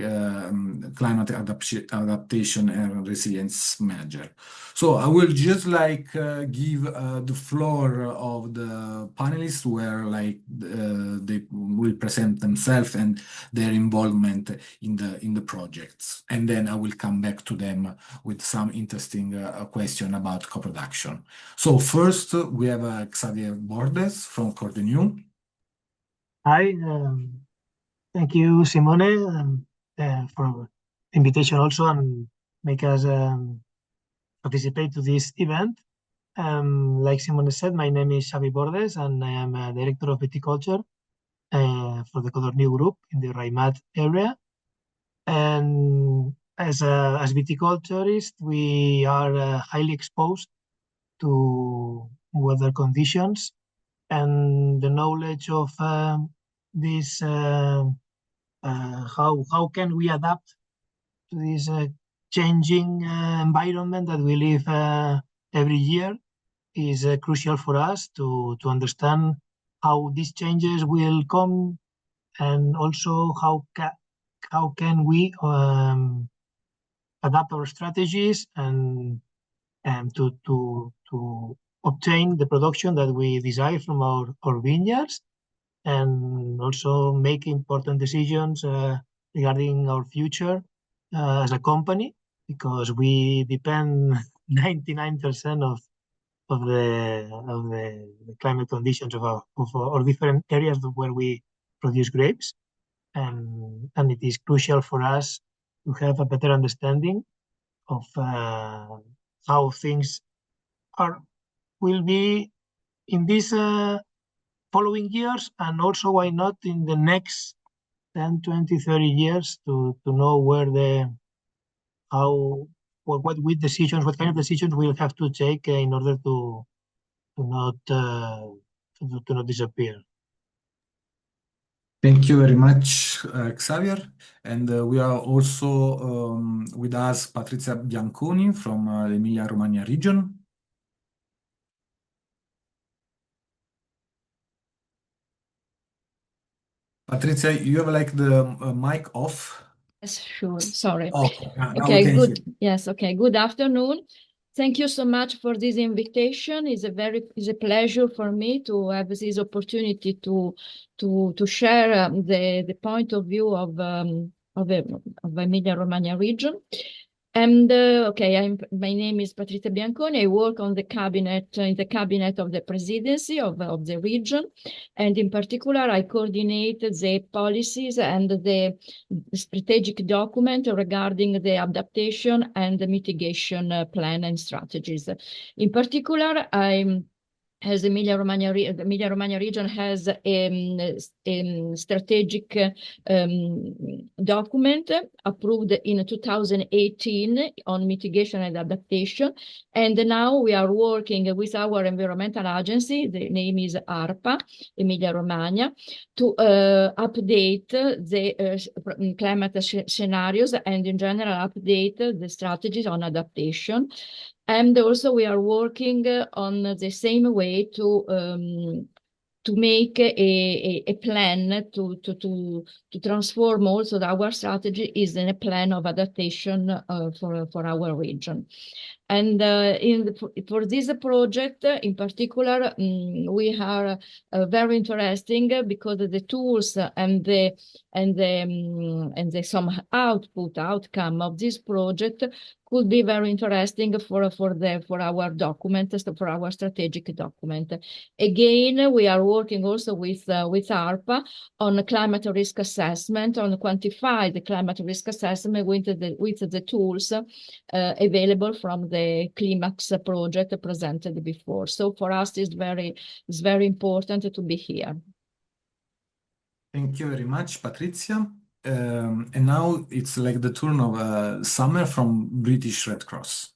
climate adaptation and resilience manager. So I will just like give the floor of the panelists where like they will present themselves and their involvement in the projects, and then I will come back to them with some interesting question about co-production. So first, we have Xavier Bordes from Cordoniu. Hi, thank you, Simone, for invitation also and make us participate to this event. Like Simone said, my name is Xavi Bordes, and I am a director of viticulture for the Codorniu group in the Raimat area. And as viticulturists, we are highly exposed to weather conditions, and the knowledge of this how can we adapt to this changing environment that we live every year is crucial for us to understand how these changes will come, and also how can we adapt our strategies and to obtain the production that we desire from our vineyards, and also make important decisions regarding our future as a company, because we depend 99% of the climate conditions of our different areas where we produce grapes, and it is crucial for us to have a better understanding of how things are will be in these following years, and also why not in the next 10, 20, 30 years, to know where what kind of decisions we'll have to take in order to not to not disappear. Thank you very much, Xavier. And we are also with us Patrizia Bianconi from Emilia-Romagna region. Patrizia, you have like the mic off. Yes, sure. Sorry. Okay, now we Okay, can good. see. Yes, okay. Good afternoon. Thank you so much for this invitation. It's a pleasure for me to have this opportunity to share the point of view of Emilia-Romagna region. And okay, my name is Patrizia Bianconi. I work on the cabinet in the cabinet of the presidency of the region, and in particular, I coordinate the policies and the strategic document regarding the adaptation and the mitigation plan and strategies. In particular, as the Emilia-Romagna region has a strategic document approved in 2018 on mitigation and adaptation. And now we are working with our environmental agency, the name is ARPA, Emilia-Romagna, to update the climate scenarios and in general update the strategies on adaptation. And also we are working on the same way to make a plan to transform also our strategy is in a plan of adaptation for our region. And for this project in particular, we are very interesting because the tools and the some outcome of this project could be very interesting for our document, for our strategic document. Again, we are working also with ARPA on climate risk assessment, on quantify the climate risk assessment with the tools available from the Climax project presented before. So for us, it's very important to be here. Thank you very much, Patrizia. And now it's like the turn of Summer from British Red Cross.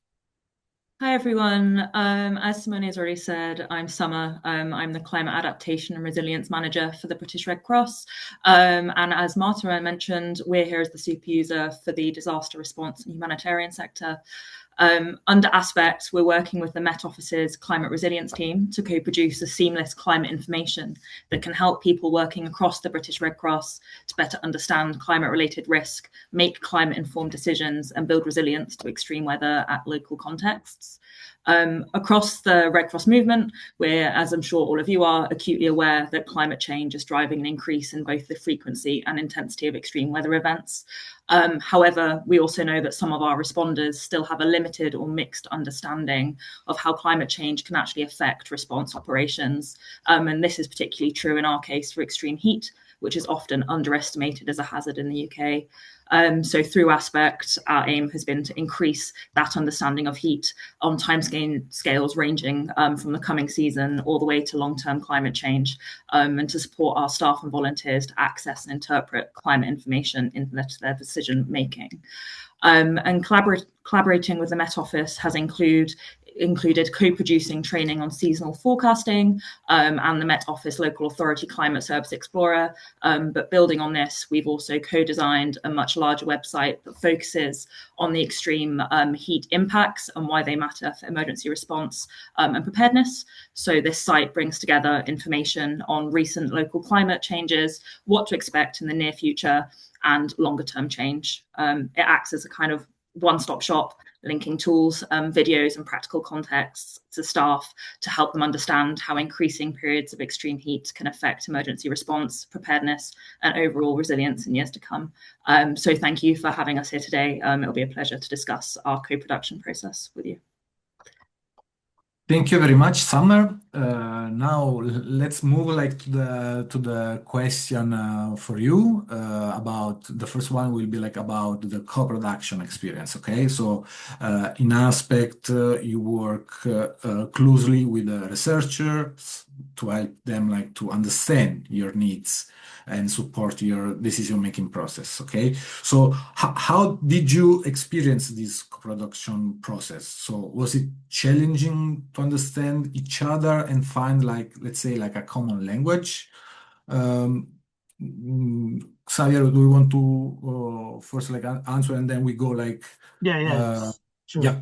Hi, everyone. As Simone has already said, I'm Summer. I'm the Climate Adaptation and Resilience Manager for the British Red Cross. And as Marta mentioned, we're here as the super user for the disaster response and humanitarian sector. Under Aspect, we're working with the Met Office's climate resilience team to co-produce a seamless climate information that can help people working across the British Red Cross to better understand climate-related risk, make climate-informed decisions, and build resilience to extreme weather at local contexts. Across the Red Cross movement, we're, as I'm sure all of you are, acutely aware that climate change is driving an increase in both the frequency and intensity of extreme weather events. However, we also know that some of our responders still have a limited or mixed understanding of how climate change can actually affect response operations. And this is particularly true in our case for extreme heat, which is often underestimated as a hazard in the UK. So through Aspect, our aim has been to increase that understanding of heat on timescales ranging from the coming season all the way to long-term climate change, and to support our staff and volunteers to access and interpret climate information into their decision-making. And collaborating with the Met Office has included co-producing training on seasonal forecasting and the Met Office Local Authority Climate Service Explorer. But building on this, we've also co-designed a much larger website that focuses on the extreme heat impacts and why they matter for emergency response and preparedness. So this site brings together information on recent local climate changes, what to expect in the near future, and longer term change. It acts as a kind of one-stop shop, linking tools, videos and practical contexts to staff to help them understand how increasing periods of extreme heat can affect emergency response, preparedness, and overall resilience in years to come. So thank you for having us here today. It'll be a pleasure to discuss our co-production process with you. Thank you very much, Summer. Now let's move like to the question for you about the first one will be like about the co-production experience. Okay, so in Aspect you work closely with the researchers to help them like to understand your needs and support your decision-making process. Okay, so how did you experience this production process? So was it challenging to understand each other and find like, let's say, like a common language? Xavier, do you want to first like answer and then we go like Sure. yeah.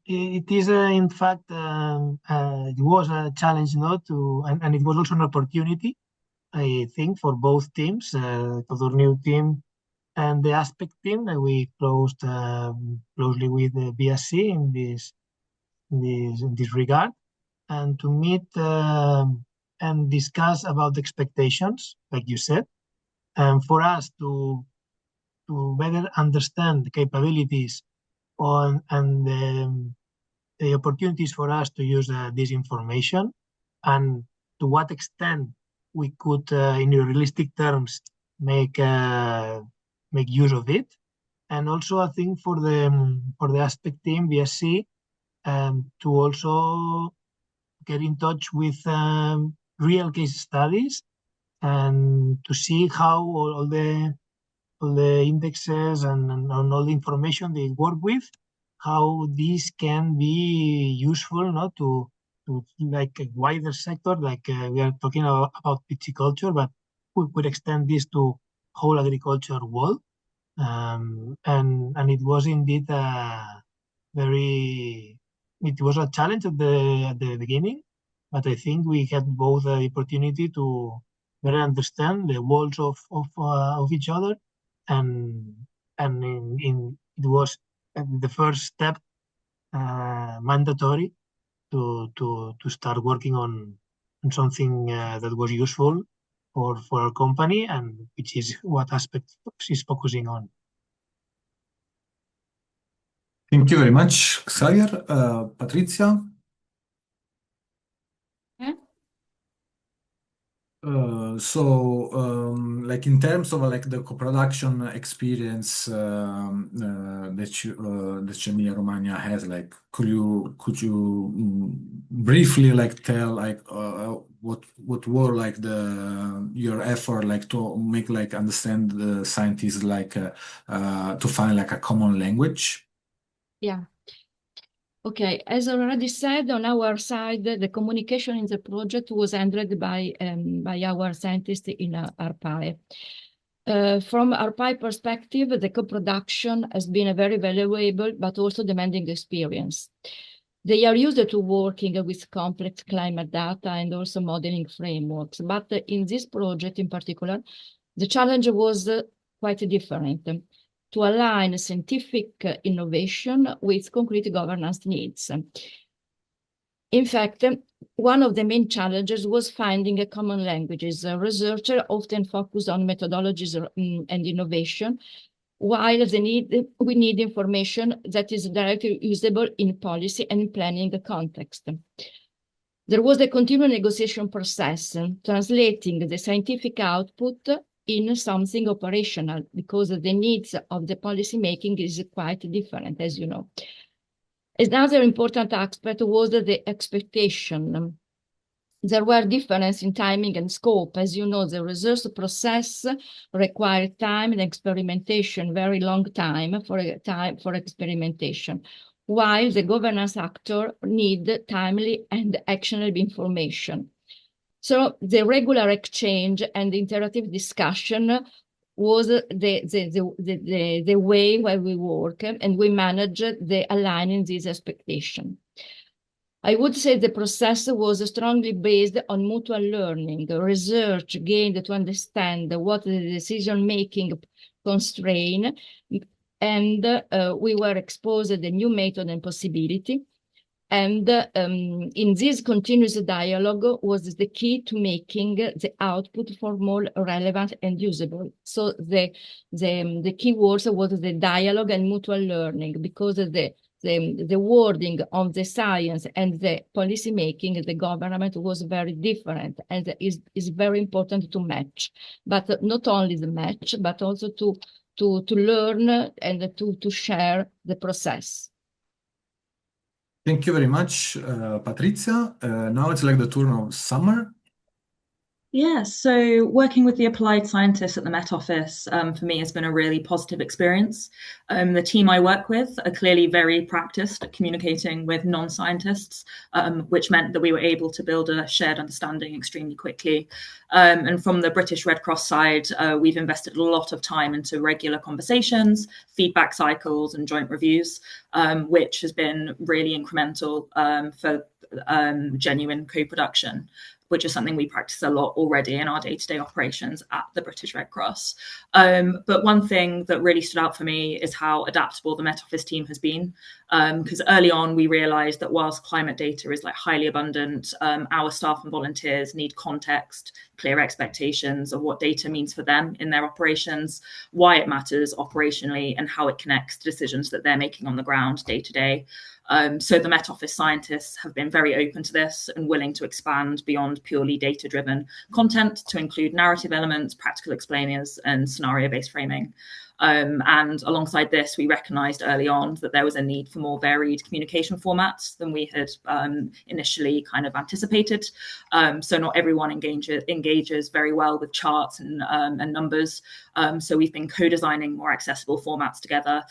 It is in fact it was a challenge not to and it was also an opportunity, I think, for both teams, for the new team and the Aspect team. We closed closely with the BSC in this regard, and to meet and discuss about the expectations, like you said, and for us to better understand the capabilities on and the opportunities for us to use this information, and to what extent we could, in realistic terms, make use of it. And also, I think for the Aspect team, BSC, to also get in touch with real case studies and to see how all the indexes and all the information they work with, how these can be useful, not to like a wider sector, like we are talking about viticulture, but we could extend this to whole agriculture world. And it was indeed it was a challenge at the beginning, but I think we had both the opportunity to better understand the walls of each other, and it was the first step mandatory to start working on something that was useful for our company, and which is what aspect is focusing on. Thank you very much, Xavier. Patricia? Like in terms of like the co-production experience that Emilia Romagna has, like, could you briefly like tell like what were like your effort like to make like understand the scientists like to find like a common language? Yeah. Okay, as already said, on our side, the communication in the project was handled by our scientists in ARPAE. From ARPAE perspective, the co-production has been a very valuable but also demanding experience. They are used to working with complex climate data and also modeling frameworks, but in this project in particular, the challenge was quite different: to align scientific innovation with concrete governance needs. In fact, one of the main challenges was finding a common languages. Researchers often focus on methodologies and innovation, while we need information that is directly usable in policy and planning context. There was a continual negotiation process, translating the scientific output in something operational, because the needs of the policy making is quite different, as you know. Another important aspect was the expectation. There were differences in timing and scope. As you know, the research process required time and experimentation, very long time for experimentation, while the governance actor need timely and actionable information. So the regular exchange and interactive discussion was the way where we work, and we manage the aligning these expectations. I would say the process was strongly based on mutual learning, research gained to understand what the decision-making constraint, and we were exposed to the new method and possibility. And in this continuous dialogue was the key to making the output for more relevant and usable. So the key words was the dialogue and mutual learning, because the wording of the science and the policy making, the government was very different, and is very important to match. But not only the match, but also to learn and to share the process. Thank you very much, Patrizia. Now it's like the turn of Summer. Yeah, so working with the applied scientists at the Met Office for me has been a really positive experience. The team I work with are clearly very practiced at communicating with non-scientists, which meant that we were able to build a shared understanding extremely quickly. And from the British Red Cross side, we've invested a lot of time into regular conversations, feedback cycles, and joint reviews, which has been really incremental for genuine co-production, which is something we practice a lot already in our day-to-day operations at the British Red Cross. But one thing that really stood out for me is how adaptable the Met Office team has been. Because early on, we realized that whilst climate data is like highly abundant, our staff and volunteers need context, clear expectations of what data means for them in their operations, why it matters operationally, and how it connects to decisions that they're making on the ground day to day. So the Met Office scientists have been very open to this and willing to expand beyond purely data-driven content to include narrative elements, practical explainers, and scenario-based framing. And alongside this, we recognized early on that there was a need for more varied communication formats than we had initially kind of anticipated. So not everyone engages very well with charts and numbers. So we've been co-designing more accessible formats together,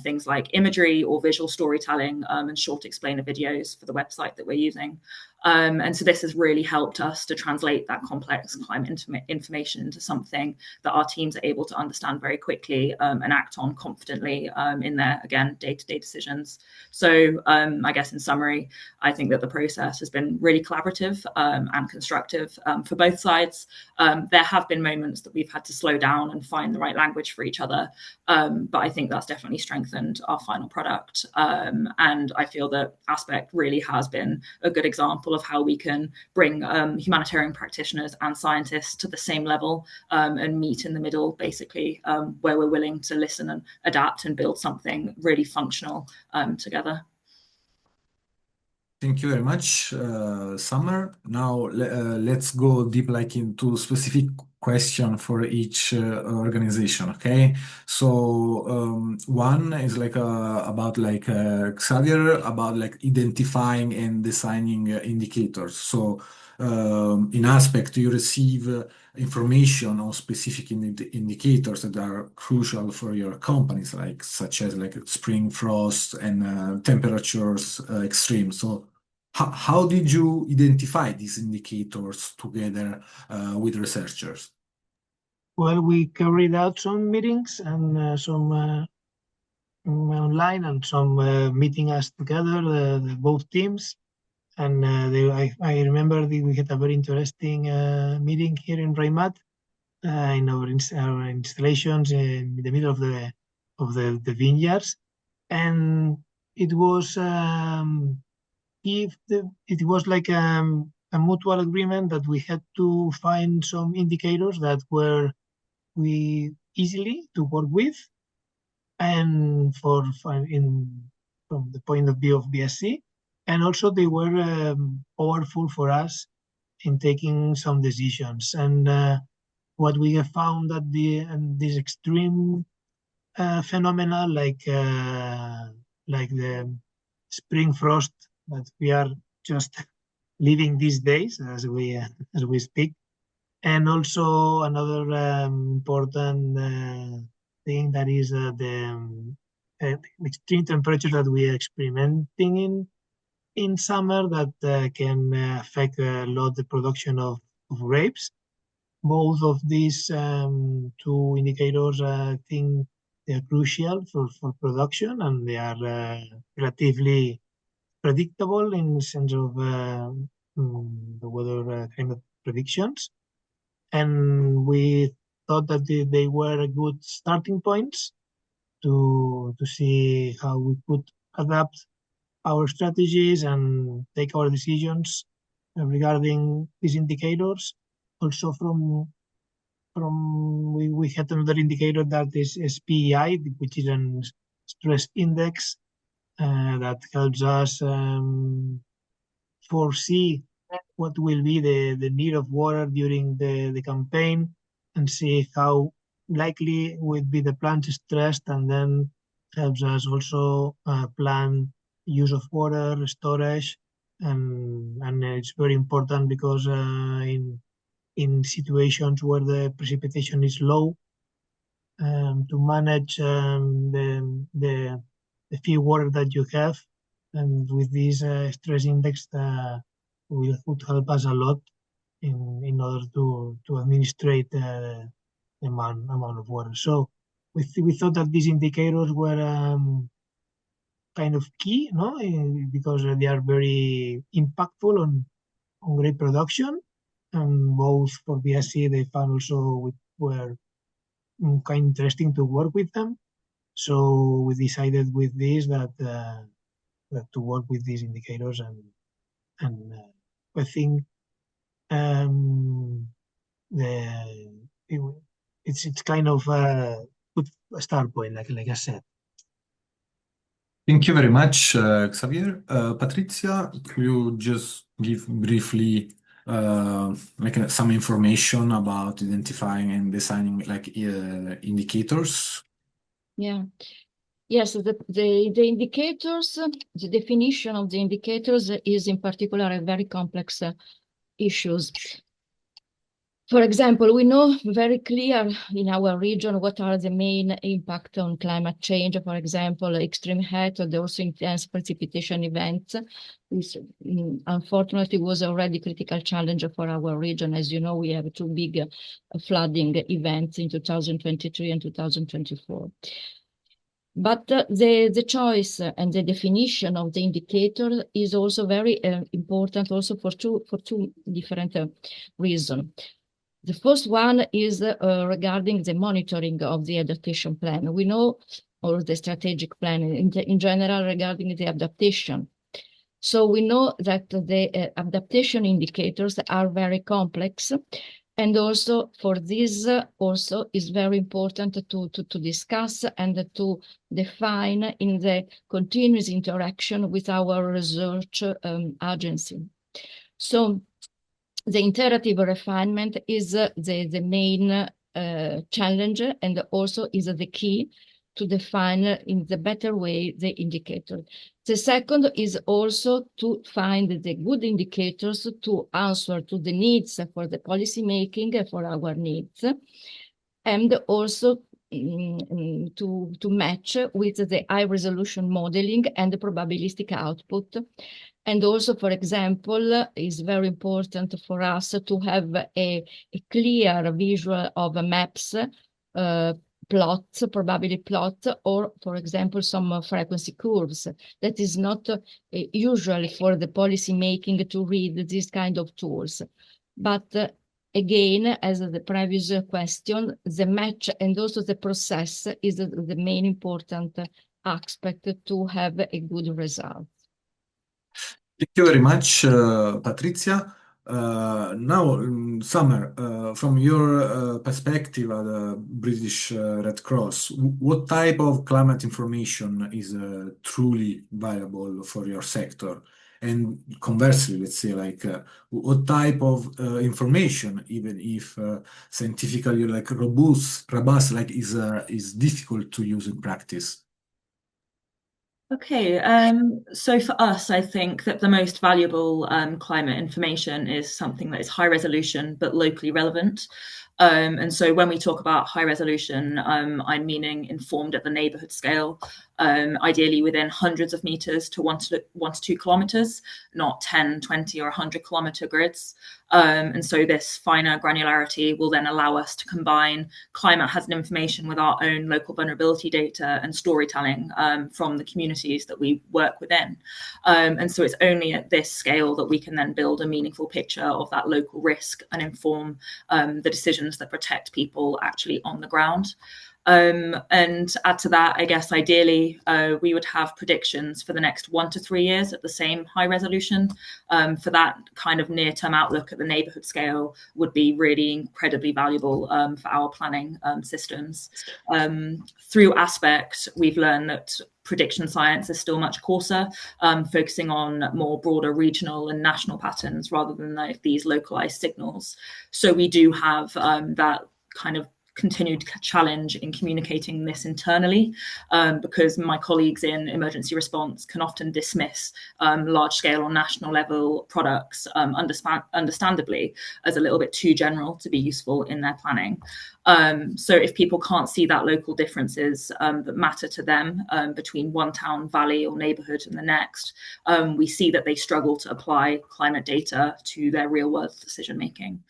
things like imagery or visual storytelling, and short explainer videos for the website that we're using. And so this has really helped us to translate that complex climate information into something that our teams are able to understand very quickly and act on confidently in their, again, day-to-day decisions. So I guess in summary, I think that the process has been really collaborative and constructive for both sides. There have been moments that we've had to slow down and find the right language for each other, but I think that's definitely strengthened our final product. And I feel that Aspect really has been a good example of how we can bring humanitarian practitioners and scientists to the same level and meet in the middle, basically, where we're willing to listen and adapt and build something really functional together. Thank you very much, Summer. Now let's go deep into specific question for each organization. Okay, so one is about Xavier about identifying and designing indicators. So in Aspect, you receive information on specific indicators that are crucial for your companies, such as spring frost and temperatures extreme. So how did you identify these indicators together with researchers? Well, we carried out some meetings and some online and some meeting us together, both teams. And I remember we had a very interesting meeting here in Raimat in our installations in the middle of the vineyards, and it was it was like a mutual agreement that we had to find some indicators that were we easily to work with, and from the point of view of BSc, and also they were powerful for us in taking some decisions. And what we have found that this extreme phenomena like the spring frost that we are just living these days as we speak, and also another important thing that is the extreme temperature that we are experimenting in summer that can affect a lot the production of grapes. Both of these two indicators, I think, they are crucial for production, and they are relatively predictable in the sense of the weather climate predictions. And we thought that they were good starting points to see how we could adapt our strategies and take our decisions regarding these indicators. Also we had another indicator that is SPEI, which is a stress index that helps us foresee what will be the need of water during the campaign and see how likely would be the plant stressed, and then helps us also plan use of water storage, and it's very important because in situations where the precipitation is low, to manage the few water that you have, and with this stress index would help us a lot in order to administrate the amount of water. So we thought that these indicators were kind of key, no, because they are very impactful on grape production, and both for BSc they found also were kind of interesting to work with them. So we decided with this that to work with these indicators, and I think it's kind of a good start point, like I said. Thank you very much, Xavier. Patricia, could you just give briefly some information about identifying and designing indicators? Yeah. Yes, the indicators, the definition of the indicators is in particular a very complex issues. For example, we know very clear in our region what are the main impact on climate change. For example, extreme heat or also intense precipitation events. This unfortunately was already critical challenge for our region. As you know, we have two big flooding events in 2023 and 2024. But the choice and the definition of the indicator is also very important also for two different reasons. The first one is regarding the monitoring of the adaptation plan. We know, or the strategic plan in general regarding the adaptation. So we know that the adaptation indicators are very complex. And also for this also is very important to discuss and to define in the continuous interaction with our research agency. So the iterative refinement is the main challenge and also is the key to define in the better way the indicator. The second is also to find the good indicators to answer to the needs for the policy making for our needs, and also to match with the high resolution modeling and the probabilistic output. And also, for example, it's very important for us to have a clear visual of maps, plots, probability plot, or, for example, some frequency curves. That is not usual for the policy making to read these kind of tools. But again, as the previous question, the match and also the process is the main important aspect to have a good result. Thank you very much, Patrizia. Now, Summer, from your perspective at the British Red Cross, what type of climate information is truly valuable for your sector? And conversely, let's say, like, what type of information, even if scientifically like robust, like is difficult to use in practice? Okay, so for us, I think that the most valuable climate information is something that is high resolution but locally relevant. And so when we talk about high resolution, I'm meaning informed at the neighborhood scale, ideally within hundreds of meters to 1 to 2 kilometers, not 10, 20 or 100 kilometer grids. And so this finer granularity will then allow us to combine climate hazard information with our own local vulnerability data and storytelling from the communities that we work within. And so it's only at this scale that we can then build a meaningful picture of that local risk and inform the decisions that protect people actually on the ground. And add to that, I guess, ideally, we would have predictions for the next 1 to 3 years at the same high resolution. For that kind of near-term outlook at the neighborhood scale would be really incredibly valuable for our planning systems. Through Aspect, we've learned that prediction science is still much coarser, focusing on more broader regional and national patterns rather than like these localized signals. So we do have that kind of continued challenge in communicating this internally, because my colleagues in emergency response can often dismiss large scale or national level products understandably as a little bit too general to be useful in their planning. So if people can't see that local differences that matter to them between one town, valley or neighborhood and the next, we see that they struggle to apply climate data to their real world decision making.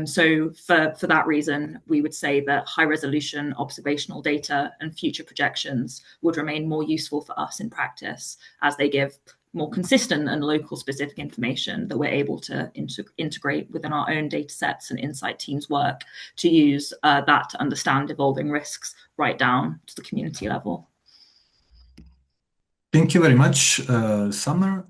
So for that reason, we would say that high resolution observational data and future projections would remain more useful for us in practice as they give more consistent and local specific information that we're able to integrate within our own data sets and insight teams' work to use that to understand evolving risks right down to the community level. Thank you very much, Summer.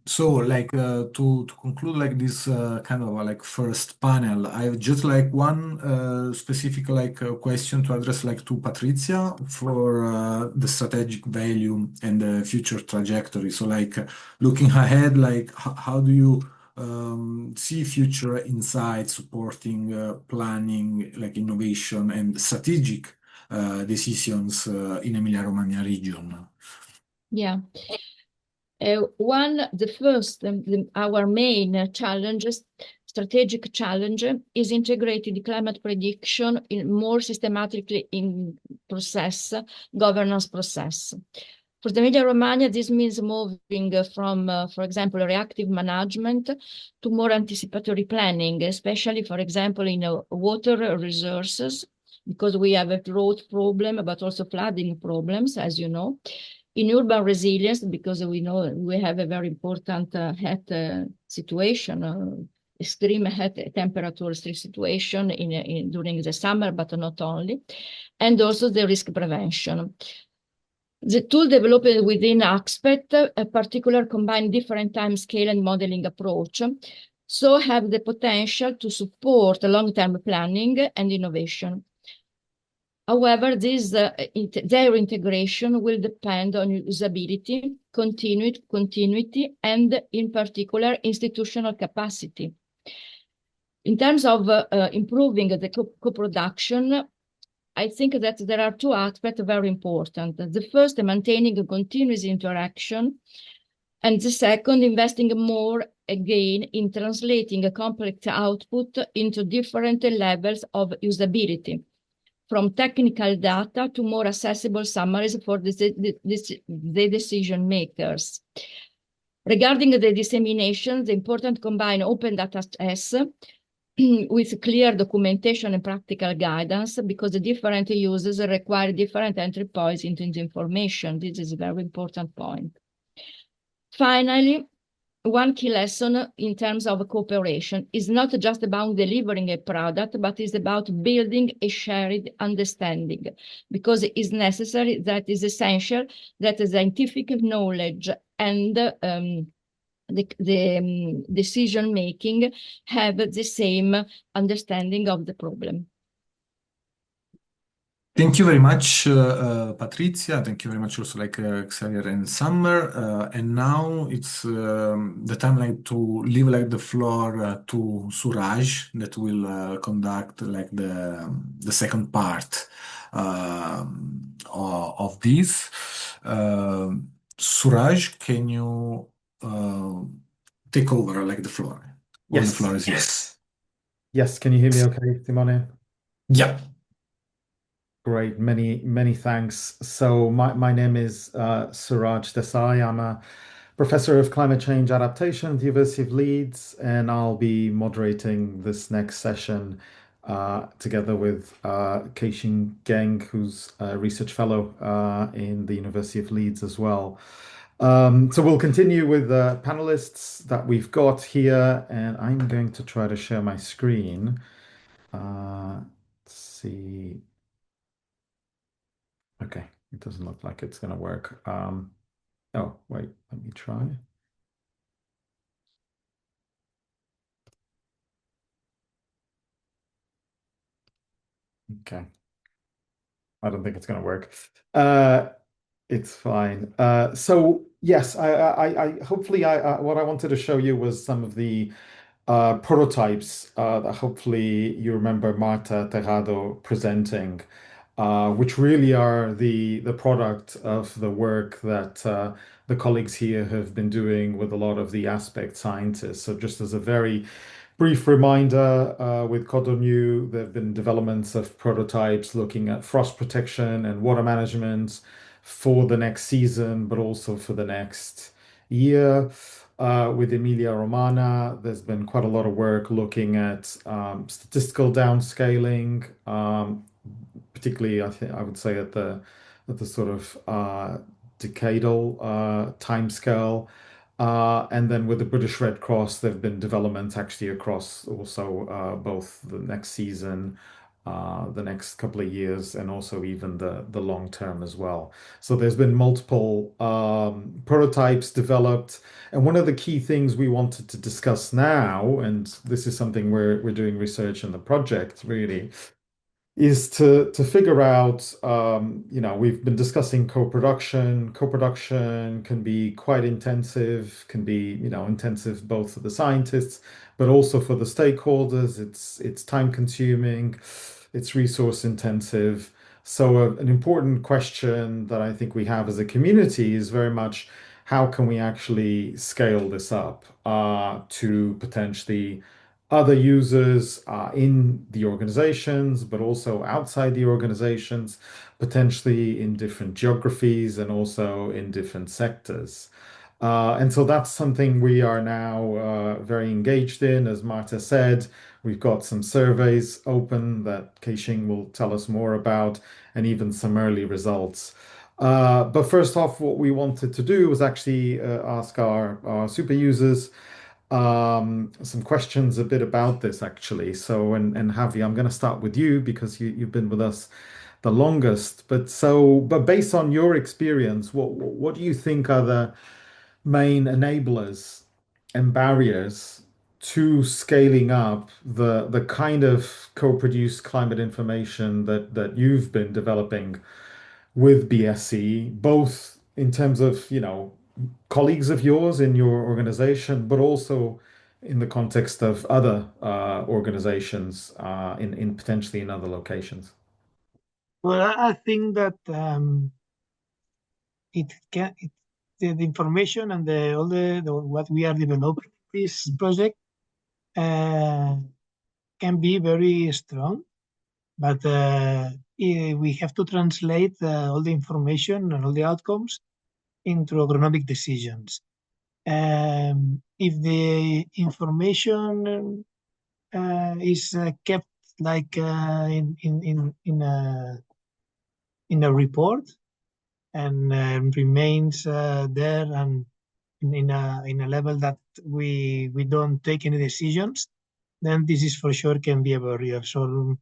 So like to conclude like this kind of like first panel, I have just like one specific like question to address like to Patrizia for the strategic value and the future trajectory. So like looking ahead, like how do you see future insights supporting planning, like innovation and strategic decisions in Emilia-Romagna region? Yeah. Our main challenges, strategic challenge, is integrated climate prediction in more systematically in governance process. For the Emilia-Romagna, this means moving from, for example, reactive management to more anticipatory planning, especially, for example, in water resources, because we have a drought problem, but also flooding problems, as you know. In urban resilience, because we know we have a very important heat situation, extreme heat temperature situation during the summer, but not only, and also the risk prevention. The tool developed within Aspect, a particular combine different time scale and modeling approach, so have the potential to support long-term planning and innovation. However, their integration will depend on usability, continuity, and in particular, institutional capacity. In terms of improving the co-production, I think that there are two aspects very important. The first, maintaining a continuous interaction, and the second, investing more again in translating a complex output into different levels of usability, from technical data to more accessible summaries for the decision makers. Regarding the dissemination, the important combine open data S with clear documentation and practical guidance, because the different users require different entry points into the information. This is a very important point. Finally, one key lesson in terms of cooperation is not just about delivering a product, but is about building a shared understanding, because it is necessary, that is essential, that the scientific knowledge and the decision making have the same understanding of the problem. Thank you very much, Patrizia. Thank you very much also Xavier and Summer. And now it's the time to leave the floor to Suraj, that will conduct the second part of this. Suraj, can you take over the floor? Yes. The floor is yours. Yes. Can you hear me okay, Simone? Yeah. Great. Many thanks. So my name is Suraj Desai. I'm a professor of climate change adaptation at the University of Leeds, and I'll be moderating this next session together with Keishin Geng, who's a research fellow in the University of Leeds as well. So we'll continue with the panelists that we've got here, and I'm going to try to share my screen. Let's see. Okay, it doesn't look like it's going to work. Oh, wait, let me try. Okay. I don't think it's going to work. It's fine. So yes, I hopefully what I wanted to show you was some of the prototypes that hopefully you remember Marta Terrado presenting, which really are the product of the work that the colleagues here have been doing with a lot of the aspect scientists. So just as a very brief reminder, with Cotonou, there have been developments of prototypes looking at frost protection and water management for the next season, but also for the next year. With Emilia-Romagna, there's been quite a lot of work looking at statistical downscaling, particularly I would say at the sort of decadal timescale. And then with the British Red Cross, there have been developments actually across also both the next season, the next couple of years, and also even the long term as well. So there's been multiple prototypes developed. And one of the key things we wanted to discuss now, and this is something we're doing research in the project really, is to figure out, we've been discussing co-production. Co-production can be quite intensive, can be, intensive both for the scientists, but also for the stakeholders. It's time consuming, it's resource intensive. So an important question that I think we have as a community is very much how can we actually scale this up to potentially other users in the organizations, but also outside the organizations, potentially in different geographies and also in different sectors. And so that's something we are now very engaged in. As Marta said, we've got some surveys open that Keishing will tell us more about, and even some early results. But first off, what we wanted to do was actually ask our super users some questions a bit about this, actually. So, and Javi, I'm going to start with you because you've been with us the longest. But based on your experience, what do you think are the main enablers and barriers to scaling up the kind of co-produced climate information that you've been developing with BSC, both in terms of, colleagues of yours in your organization, but also in the context of other organizations in potentially in other locations? Well, I think that the information and all the what we are developing this project uh, can be very strong, but we have to translate all the information and all the outcomes into agronomic decisions. If the information is kept like in a report and remains there and in a level that we don't take any decisions, then this is for sure can be a barrier. So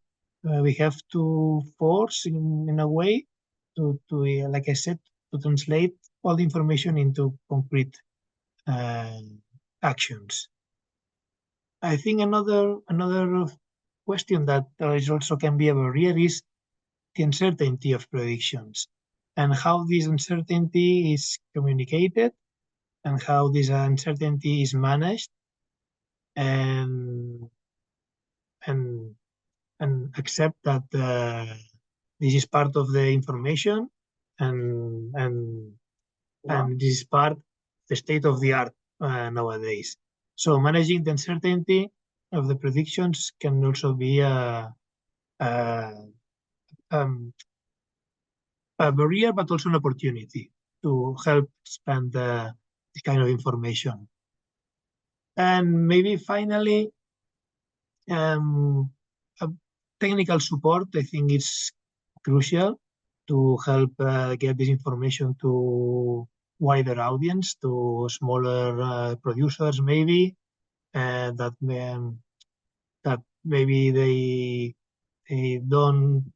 we have to force in a way to like I said, to translate all the information into concrete actions. I think another question that is also can be a barrier is the uncertainty of predictions and how this uncertainty is communicated and how this uncertainty is managed and and and accept that this is part of the information and and and this is part the state of the art nowadays. So managing the uncertainty of the predictions can also be um, a barrier, but also an opportunity to help expand this kind of information. And maybe finally, technical support, I think, is crucial to help get this information to wider audience, to smaller producers, maybe that maybe they don't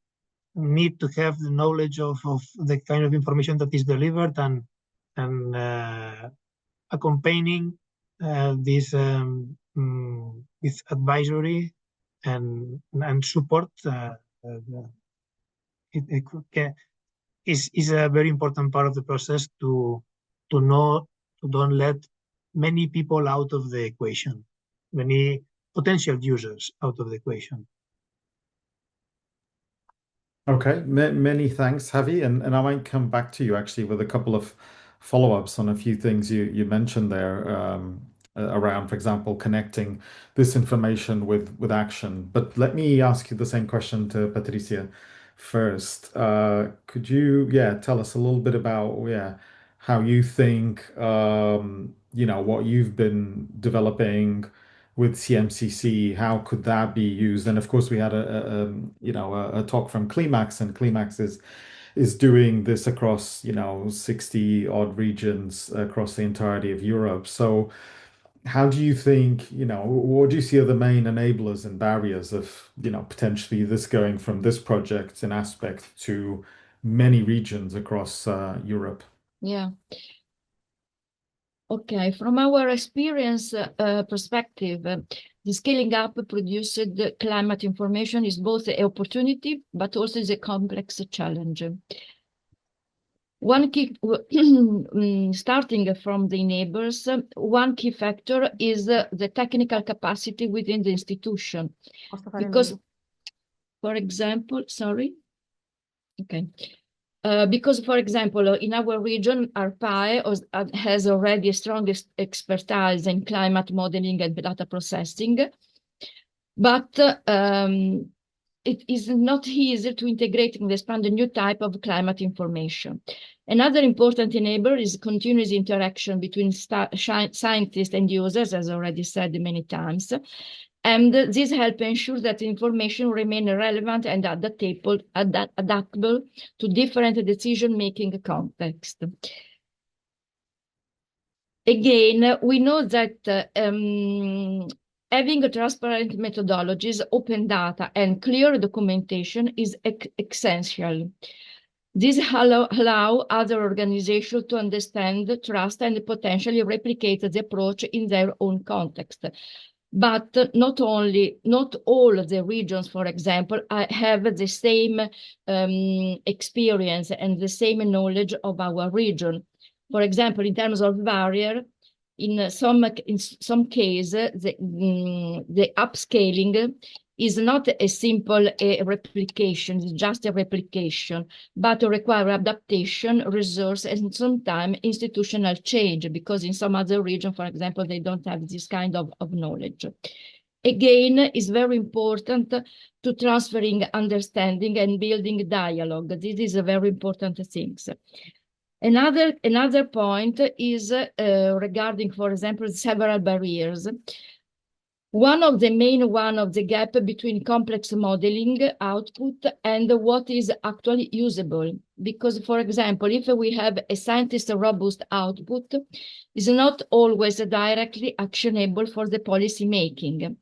need to have the knowledge of the kind of information that is delivered and accompanying this with advisory and support is a very important part of the process to know to don't let many people out of the equation, many potential users out of the equation. Okay, many thanks, Javi, and I might come back to you actually with a couple of follow-ups on a few things you mentioned there around, for example, connecting this information with action. But let me ask you the same question to Patricia first. Could you, tell us a little bit about, how you think, what you've been developing with CMCC, how could that be used? And of course, we had a talk from Climax, and Climax is doing this across 60 odd regions across the entirety of Europe. So how do you think, what do you see are the main enablers and barriers of potentially this going from this project in aspect to many regions across Europe? Yeah. Okay, from our experience perspective, the scaling up produced climate information is both an opportunity, but also is a complex challenge. One key, starting from the neighbors, one key factor is the technical capacity within the institution. Because, for example, sorry. Okay. Because, for example, in our region, ARPAE has already a strong expertise in climate modeling and data processing, but it is not easy to integrate and expand a new type of climate information. Another important enabler is continuous interaction between scientists and users, as already said many times. And this helps ensure that information remain relevant and adaptable to different decision-making contexts. Again, we know that having transparent methodologies, open data, and clear documentation is essential. This allow other organizations to understand, trust, and potentially replicate the approach in their own context. But not all the regions, for example, have the same experience and the same knowledge of our region. For example, in terms of barrier, in some cases, the upscaling is not a simple replication, it's just a replication, but require adaptation, resource, and sometimes institutional change, because in some other region, for example, they don't have this kind of knowledge. Again, it's very important to transferring understanding and building dialogue. This is a very important thing. Another point is regarding, for example, several barriers. One of the gap between complex modeling output and what is actually usable. Because, for example, if we have a scientist robust output, is not always directly actionable for the policy making.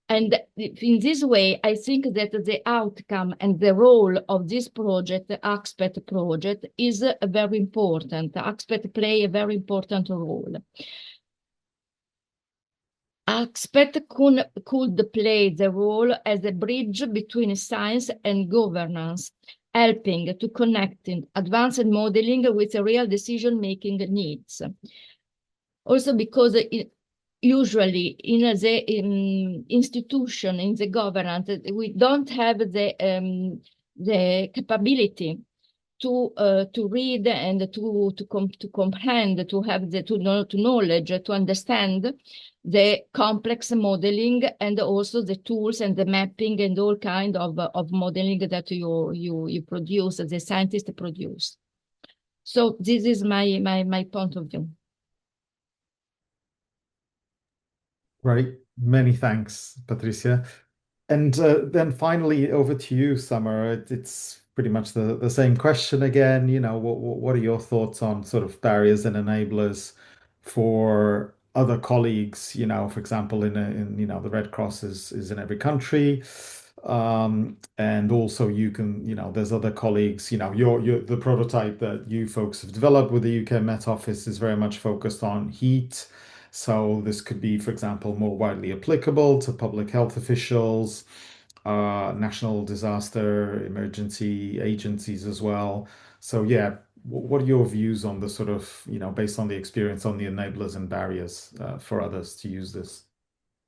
And in this way, I think that the outcome and the role of this project, the AXPET project, is very important. AXPET play a very important role. AXPET could play the role as a bridge between science and governance, helping to connect advanced modeling with real decision-making needs. Also because usually in the institution, in the governance, we don't have the capability to read and to comprehend, to have to knowledge, to understand the complex modeling and also the tools and the mapping and all kind of modeling that you produce, the scientists produce. So this is my point of view. Great. Many thanks, Patricia. And then finally, over to you, Summer. It's pretty much the same question again. You know, what are your thoughts on sort of barriers and enablers for other colleagues? You know, for example, in you know, the Red Cross is in every country. And also you can, you know, there's other colleagues, you know, the prototype that you folks have developed with the UK Met Office is very much focused on heat. So this could be, for example, more widely applicable to public health officials, national disaster emergency agencies as well. So yeah, what are your views on the sort of, you know, based on the experience on the enablers and barriers for others to use this?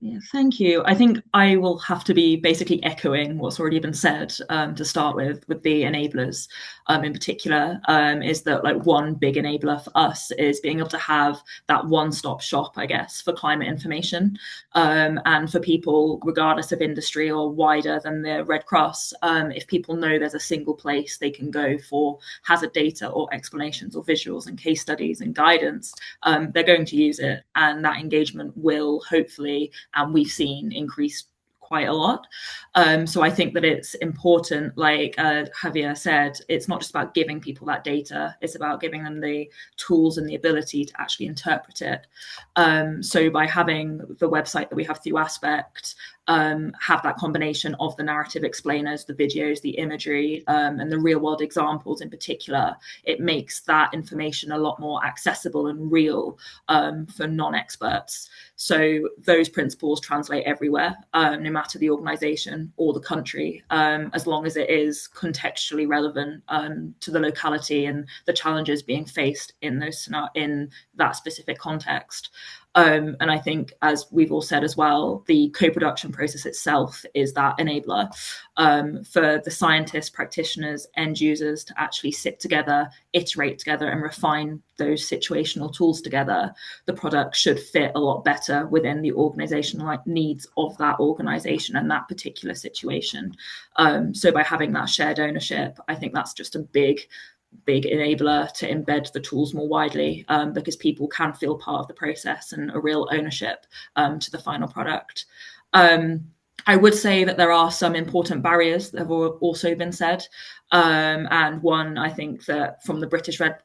Yeah, thank you. I think I will have to be basically echoing what's already been said to start with the enablers in particular, is that like one big enabler for us is being able to have that one-stop shop, I guess, for climate information and for people, regardless of industry or wider than the Red Cross, if people know there's a single place they can go for hazard data or explanations or visuals and case studies and guidance, they're going to use it, and that engagement will hopefully, and we've seen, increase quite a lot. So I think that it's important, like Javier said, it's not just about giving people that data, it's about giving them the tools and the ability to actually interpret it. So by having the website that we have through Aspect, have that combination of the narrative explainers, the videos, the imagery, and the real world examples in particular, it makes that information a lot more accessible and real for non-experts. So those principles translate everywhere, no matter the organization or the country, as long as it is contextually relevant to the locality and the challenges being faced in that specific context. And I think, as we've all said as well, the co-production process itself is that enabler for the scientists, practitioners, end users to actually sit together, iterate together, and refine those situational tools together. The product should fit a lot better within the organizational needs of that organization and that particular situation. So by having that shared ownership, I think that's just a big enabler to embed the tools more widely, because people can feel part of the process and a real ownership to the final product. I would say that there are some important barriers that have also been said. And one, I think that from the British Red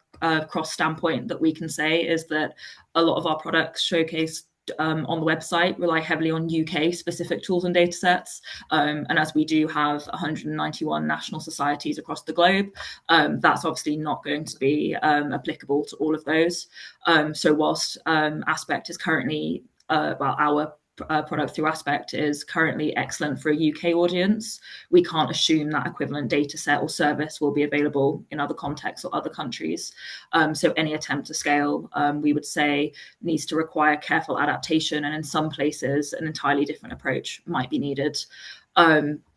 Cross standpoint that we can say is that a lot of our products showcase on the website rely heavily on UK specific tools and data sets. And as we do have 191 national societies across the globe, that's obviously not going to be applicable to all of those. So whilst Aspect is currently, our product through Aspect is currently excellent for a UK audience, we can't assume that equivalent data set or service will be available in other contexts or other countries. So any attempt to scale, we would say, needs to require careful adaptation, and in some places an entirely different approach might be needed.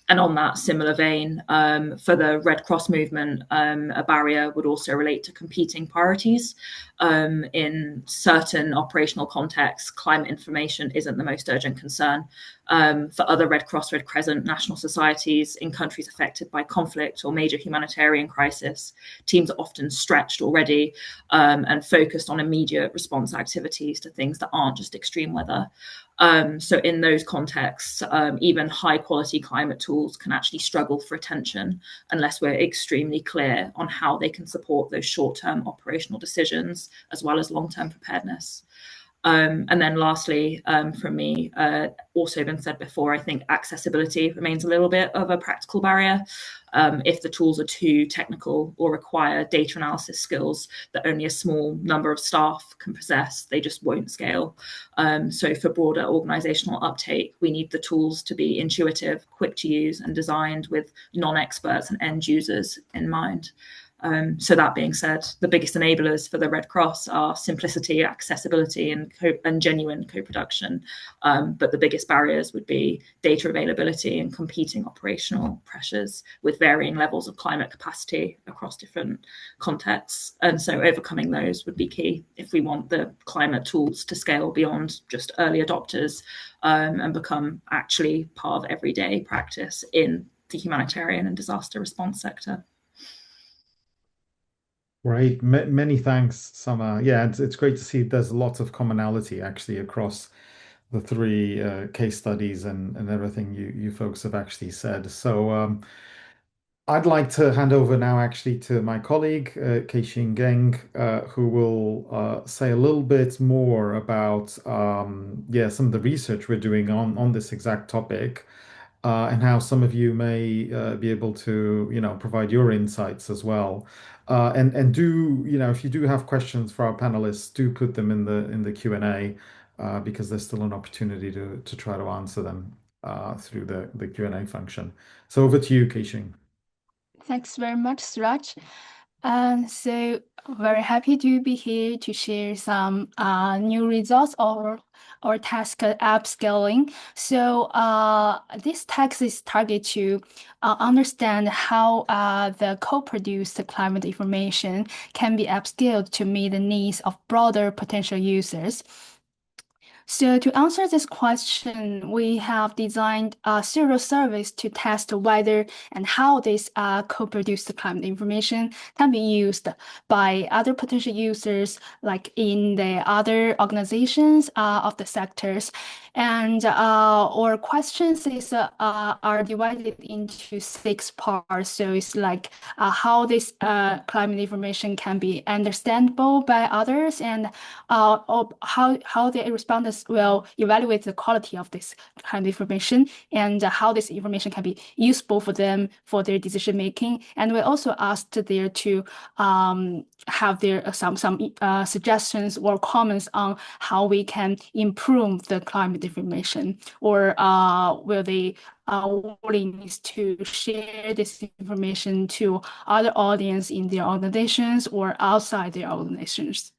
And on that similar vein, for the Red Cross movement, a barrier would also relate to competing priorities. In certain operational contexts, climate information isn't the most urgent concern. For other Red Cross, Red Crescent national societies in countries affected by conflict or major humanitarian crisis, teams are often stretched already and focused on immediate response activities to things that aren't just extreme weather. So in those contexts, even high quality climate tools can actually struggle for attention unless we're extremely clear on how they can support those short-term operational decisions as well as long-term preparedness. And then lastly, from me, also been said before, I think accessibility remains a little bit of a practical barrier. If the tools are too technical or require data analysis skills that only a small number of staff can possess, they just won't scale. So for broader organizational uptake, we need the tools to be intuitive, quick to use, and designed with non-experts and end users in mind. So that being said, the biggest enablers for the Red Cross are simplicity, accessibility, and genuine co-production. But the biggest barriers would be data availability and competing operational pressures with varying levels of climate capacity across different contexts. And so overcoming those would be key if we want the climate tools to scale beyond just early adopters and become actually part of everyday practice in the humanitarian and disaster response sector. Great. Many thanks, Summer. Yeah, it's great to see there's lots of commonality actually across the three case studies and everything you folks have actually said. So I'd like to hand over now actually to my colleague, Keishin Geng, who will say a little bit more about some of the research we're doing on this exact topic. And how some of you may be able to, provide your insights as well. And do, if you do have questions for our panelists, do put them in the Q&A because there's still an opportunity to try to answer them through the Q&A function. So over to you, Keishin. Thanks very much, Suraj. So very happy to be here to share some new results or task upscaling. So this task is targeted to understand how the co-produced climate information can be upscaled to meet the needs of broader potential users. So to answer this question, we have designed a serial service to test whether and how this co-produced climate information can be used by other potential users, like in the other organizations of the sectors. And our questions are divided into 6 parts. So it's like how this climate information can be understandable by others, and how the respondents will evaluate the quality of this kind of information, and how this information can be useful for them for their decision making. And we also asked there to have their some suggestions or comments on how we can improve the climate information, or will they willingness to share this information to other audience in their organizations or outside their organizations.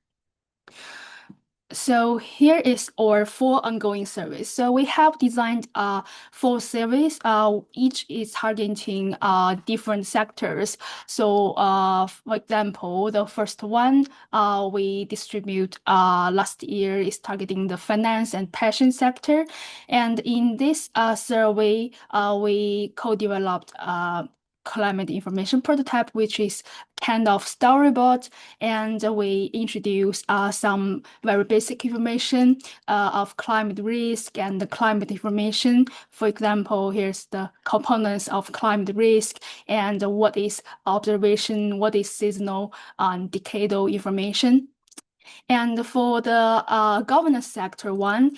So here is our 4 ongoing surveys. So we have designed 4 surveys. Each is targeting different sectors. So for example, the first one we distribute last year is targeting the finance and passion sector. And in this survey, we co-developed climate information prototype, which is kind of storyboard, and we introduce some very basic information of climate risk and the climate information. For example, here's the components of climate risk and what is observation, what is seasonal and decadal information. And for the governance sector one,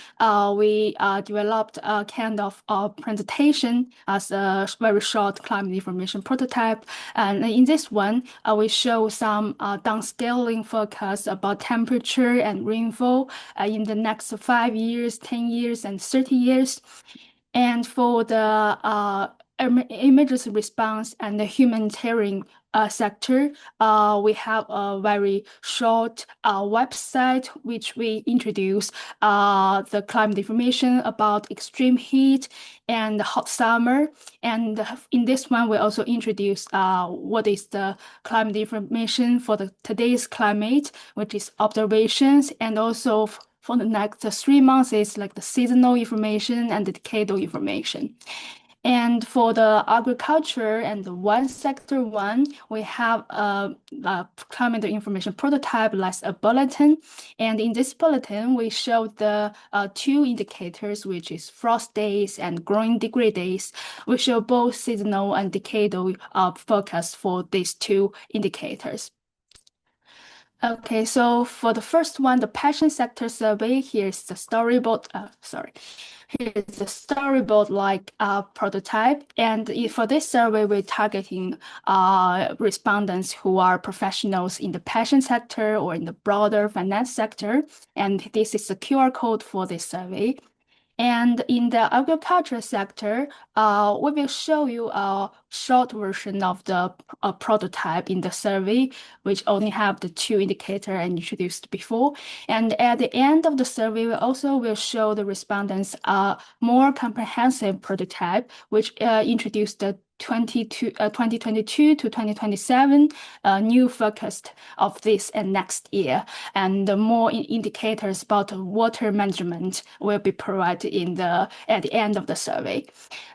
we developed a kind of presentation as a very short climate information prototype. And in this one, we show some downscaling forecast about temperature and rainfall in the next 5 years, 10 years, and 30 years. And for the emergency response and the humanitarian sector, we have a very short website which we introduce the climate information about extreme heat and hot summer. And in this one, we also introduce what is the climate information for today's climate, which is observations, and also for the next 3 months is like the seasonal information and the decadal information. And for the agriculture and the one sector one, we have a climate information prototype like a bulletin. And in this bulletin, we show the 2 indicators, which is frost days and growing degree days. We show both seasonal and decadal forecast for these 2 indicators. Okay, so for the first one, the passion sector survey, here's the storyboard. Here's the storyboard-like prototype. And for this survey, we're targeting respondents who are professionals in the passion sector or in the broader finance sector. And this is the QR code for this survey. And in the agriculture sector, we will show you a short version of the prototype in the survey, which only have the 2 indicators I introduced before. And at the end of the survey, we also will show the respondents a more comprehensive prototype, which introduced the 2022 to 2027 new focus of this and next year, and more indicators about water management will be provided at the end of the survey.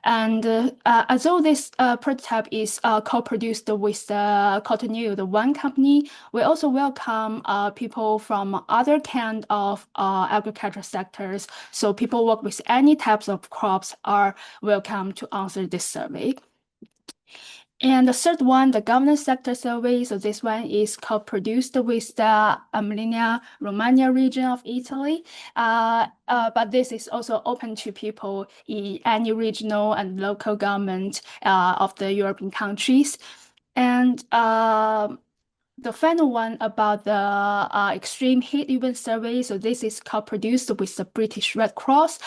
And although this prototype is co-produced with Cotonou, the one company, we also welcome people from other kind of agriculture sectors. So people work with any types of crops are welcome to answer this survey. And the third one, the governance sector survey. So this one is co-produced with the Emilia-Romagna region of Italy. But this is also open to people in any regional and local government of the European countries. And the final one about the extreme heat event survey. So this is co-produced with the British Red Cross.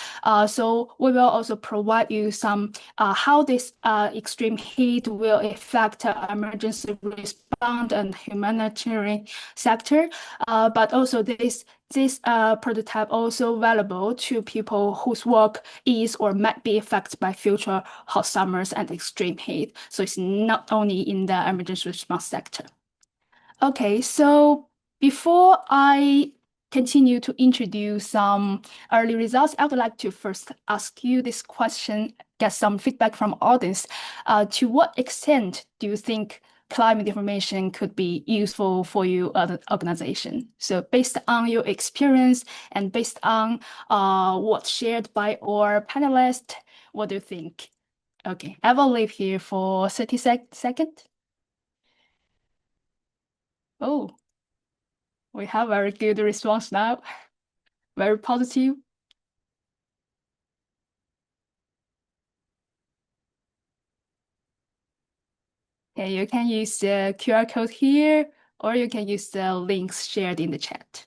So we will also provide you some how this extreme heat will affect emergency response and humanitarian sector. But also this prototype also available to people whose work is or might be affected by future hot summers and extreme heat. So it's not only in the emergency response sector. Okay, so before I continue to introduce some early results, I would like to first ask you this question, get some feedback from audience. To what extent do you think climate information could be useful for you as an organization? So based on your experience and based on what's shared by our panelists, what do you think? Okay, I will leave here for 30 seconds. Oh, we have very good response now. Very positive. Okay, you can use the QR code here, or you can use the links shared in the chat.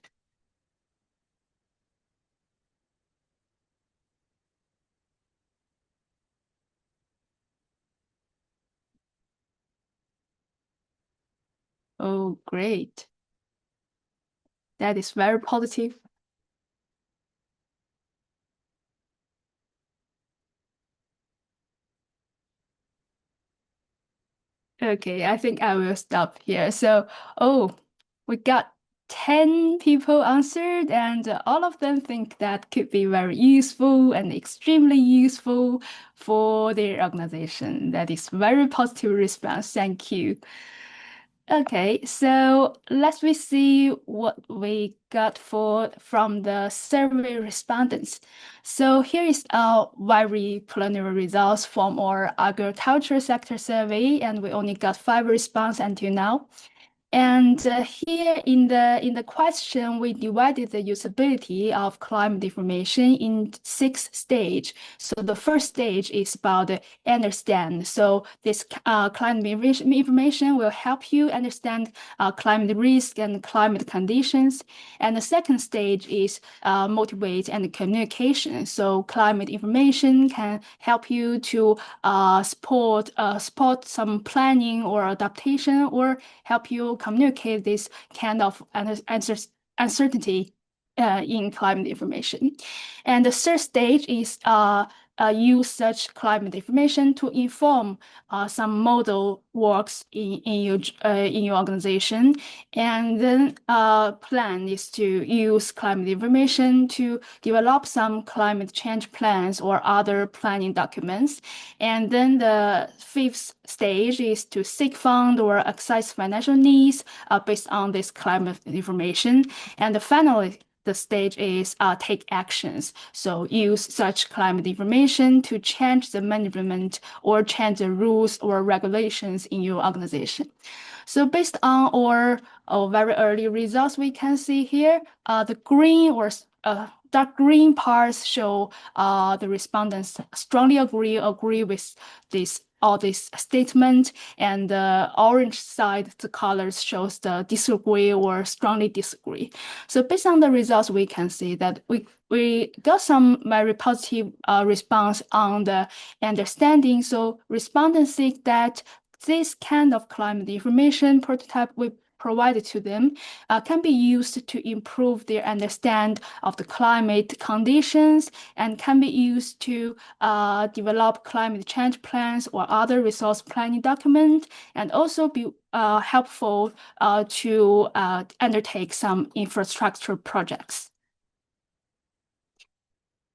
Oh, great. That is very positive. Okay, I think I will stop here. So, we got 10 people answered, and all of them think that could be very useful and extremely useful for their organization. That is very positive response. Thank you. Okay, so let's we see what we got from the survey respondents. So here is our very preliminary results from our agriculture sector survey, and we only got 5 responses until now. And here in the question, we divided the usability of climate information in 6 stages. So the first stage is about understand. So this climate information will help you understand climate risk and climate conditions. And the second stage is motivate and communication. So climate information can help you to support some planning or adaptation, or help you communicate this kind of uncertainty in climate information. And the third stage is use such climate information to inform some model works in your organization. And then plan is to use climate information to develop some climate change plans or other planning documents. And then the fifth stage is to seek fund or access financial needs based on this climate information. And finally, the stage is take actions. So use such climate information to change the management or change the rules or regulations in your organization. So based on our very early results, we can see here the green or dark green parts show the respondents strongly agree with all this statement, and the orange side, the colors shows the disagree or strongly disagree. So based on the results, we can see that we got some very positive response on the understanding. So respondents think that this kind of climate information prototype we provided to them can be used to improve their understanding of the climate conditions, and can be used to develop climate change plans or other resource planning document, and also be helpful to undertake some infrastructure projects.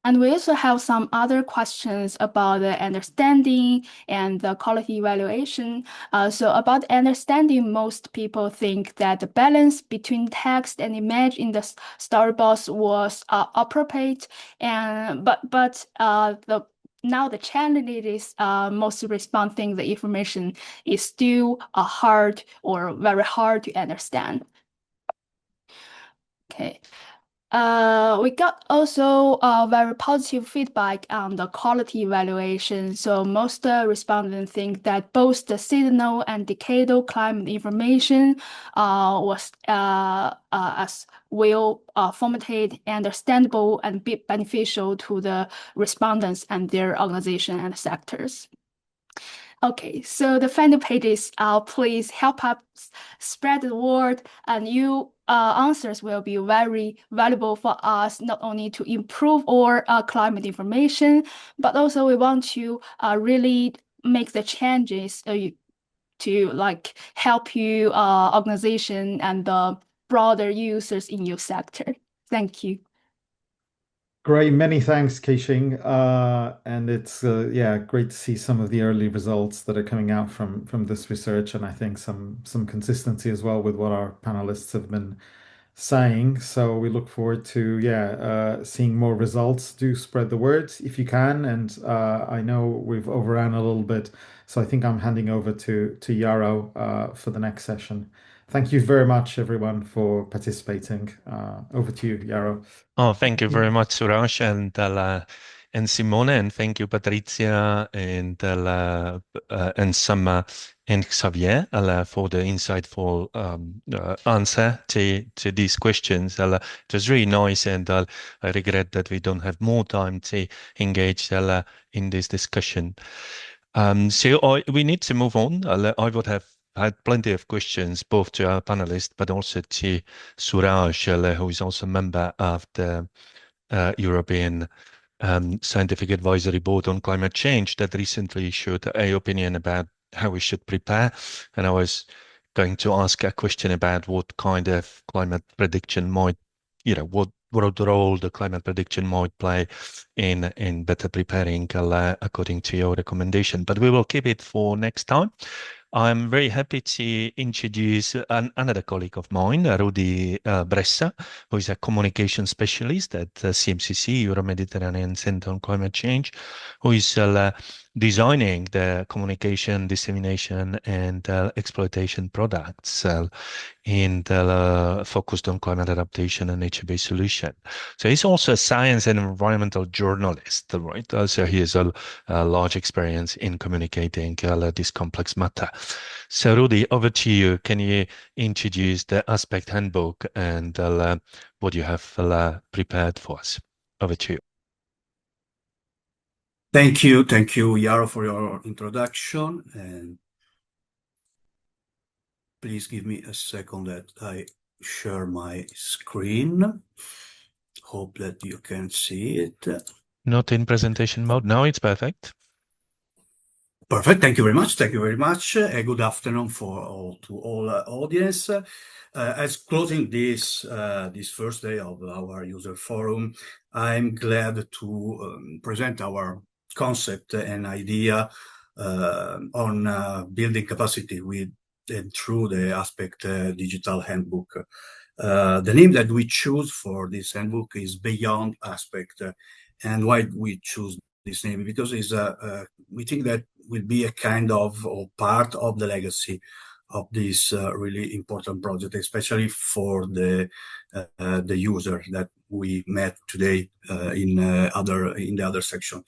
And we also have some other questions about the understanding and the quality evaluation. So about understanding, most people think that the balance between text and image in the storyboards was appropriate, and now the challenge is most responding the information is still hard or very hard to understand. Okay. We got also very positive feedback on the quality evaluation. So most respondents think that both the seasonal and decadal climate information was as well formatted, understandable, and be beneficial to the respondents and their organization and sectors. Okay, so the final pages, please help us spread the word, and your answers will be very valuable for us, not only to improve our climate information, but also we want to really make the changes to like help you organization and the broader users in your sector. Thank you. Great, many thanks, Keishing. And it's yeah, great to see some of the early results that are coming out from this research, and I think some consistency as well with what our panelists have been saying. So we look forward to seeing more results. Do spread the word if you can, and I know we've overrun a little bit, so I think I'm handing over to Yarrow for the next session. Thank you very much, everyone, for participating. Over to you, Yarrow. Oh, thank you very much, Suraj and Simone, and thank you, Patrizia and Summer and Xavier for the insightful answer to these questions. It was really nice, and I regret that we don't have more time to engage in this discussion. So we need to move on. I would have had plenty of questions both to our panelists, but also to Suraj, who is also a member of the European Scientific Advisory Board on Climate Change, that recently issued an opinion about how we should prepare. And I was going to ask a question about what kind of climate prediction might, what role the climate prediction might play in better preparing according to your recommendation. But we will keep it for next time. I'm very happy to introduce another colleague of mine, Rudi Bressa, who is a communication specialist at CMCC, Euro-Mediterranean Center on Climate Change, who is designing the communication, dissemination, and exploitation products and focused on climate adaptation and nature-based solution. So he's also a science and environmental journalist, right? So he has a large experience in communicating this complex matter. So Rudi, over to you. Can you introduce the Aspect Handbook and what you have prepared for us? Over to you. Thank you, Yaro, for your introduction. And please give me a second that I share my screen. Hope that you can see it. Not in presentation mode. No, it's perfect. Perfect. Thank you very much. Thank you very much. Good afternoon to all audience. As closing this first day of our user forum, I'm glad to present our concept and idea on building capacity with and through the Aspect Digital Handbook. The name that we choose for this handbook is Beyond Aspect. And why we choose this name? Because it's we think that will be a kind of or part of the legacy of this really important project, especially for the user that we met today in the other section.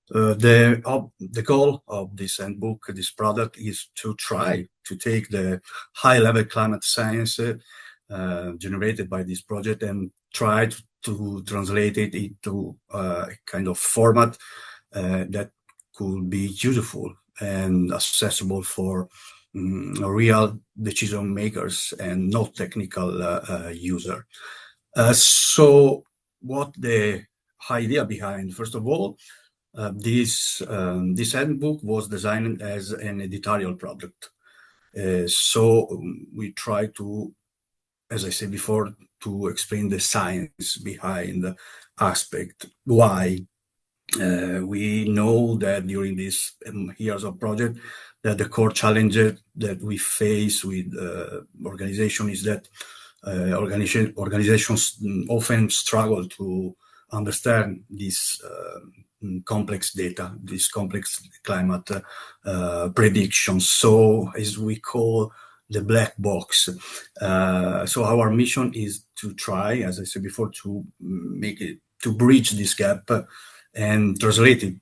The goal of this handbook, this product, is to try to take the high-level climate science generated by this project and try to translate it into a kind of format that could be useful and accessible for real decision makers and not technical user. So what the idea behind? First of all, this handbook was designed as an editorial product. So we try to, as I said before, to explain the science behind the Aspect. Why? We know that during these years of project, that the core challenge that we face with organization is that organizations often struggle to understand this complex data, this complex climate predictions. So as we call the black box. So our mission is to try, as I said before, to make it, to bridge this gap and translate it,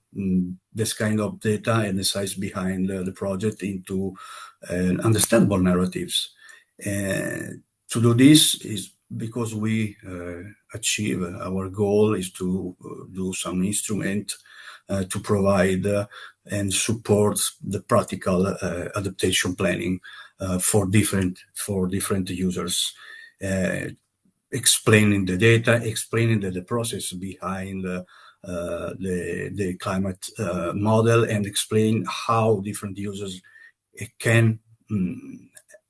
this kind of data and the size behind the project into understandable narratives. To do this is because we achieve our goal is to do some instrument to provide and support the practical adaptation planning for different users, explaining the data, explaining the process behind the climate model, and explain how different users can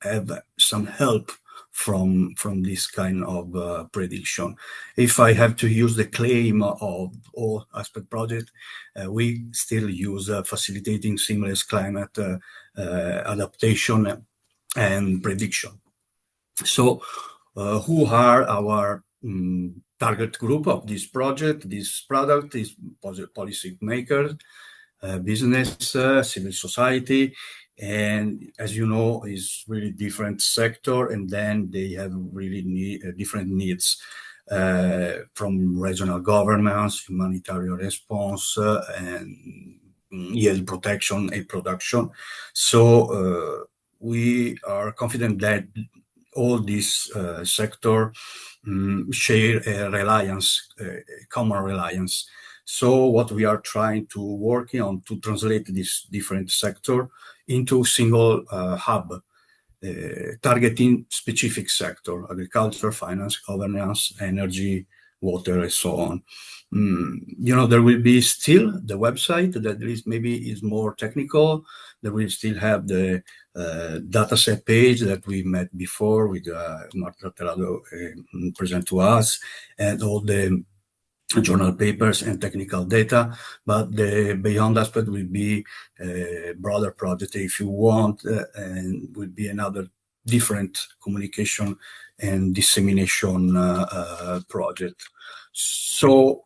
have some help from this kind of prediction. If I have to use the claim of all Aspect project, we still use facilitating seamless climate adaptation and prediction. So who are our target group of this project? This product is policy makers, business, civil society, and as you know, is really different sector, and then they have really different needs from regional governments, humanitarian response, and yield protection and production. So we are confident that all this sector share a reliance, common reliance. So what we are trying to working on to translate this different sector into single hub, targeting specific sector: agriculture, finance, governance, energy, water, and so on. There will be still the website that is more technical. There will still have the dataset page that we met before with Marta Terrado present to us, and all the journal papers and technical data, but the beyond aspect will be a broader project if you want, and will be another different communication and dissemination project. So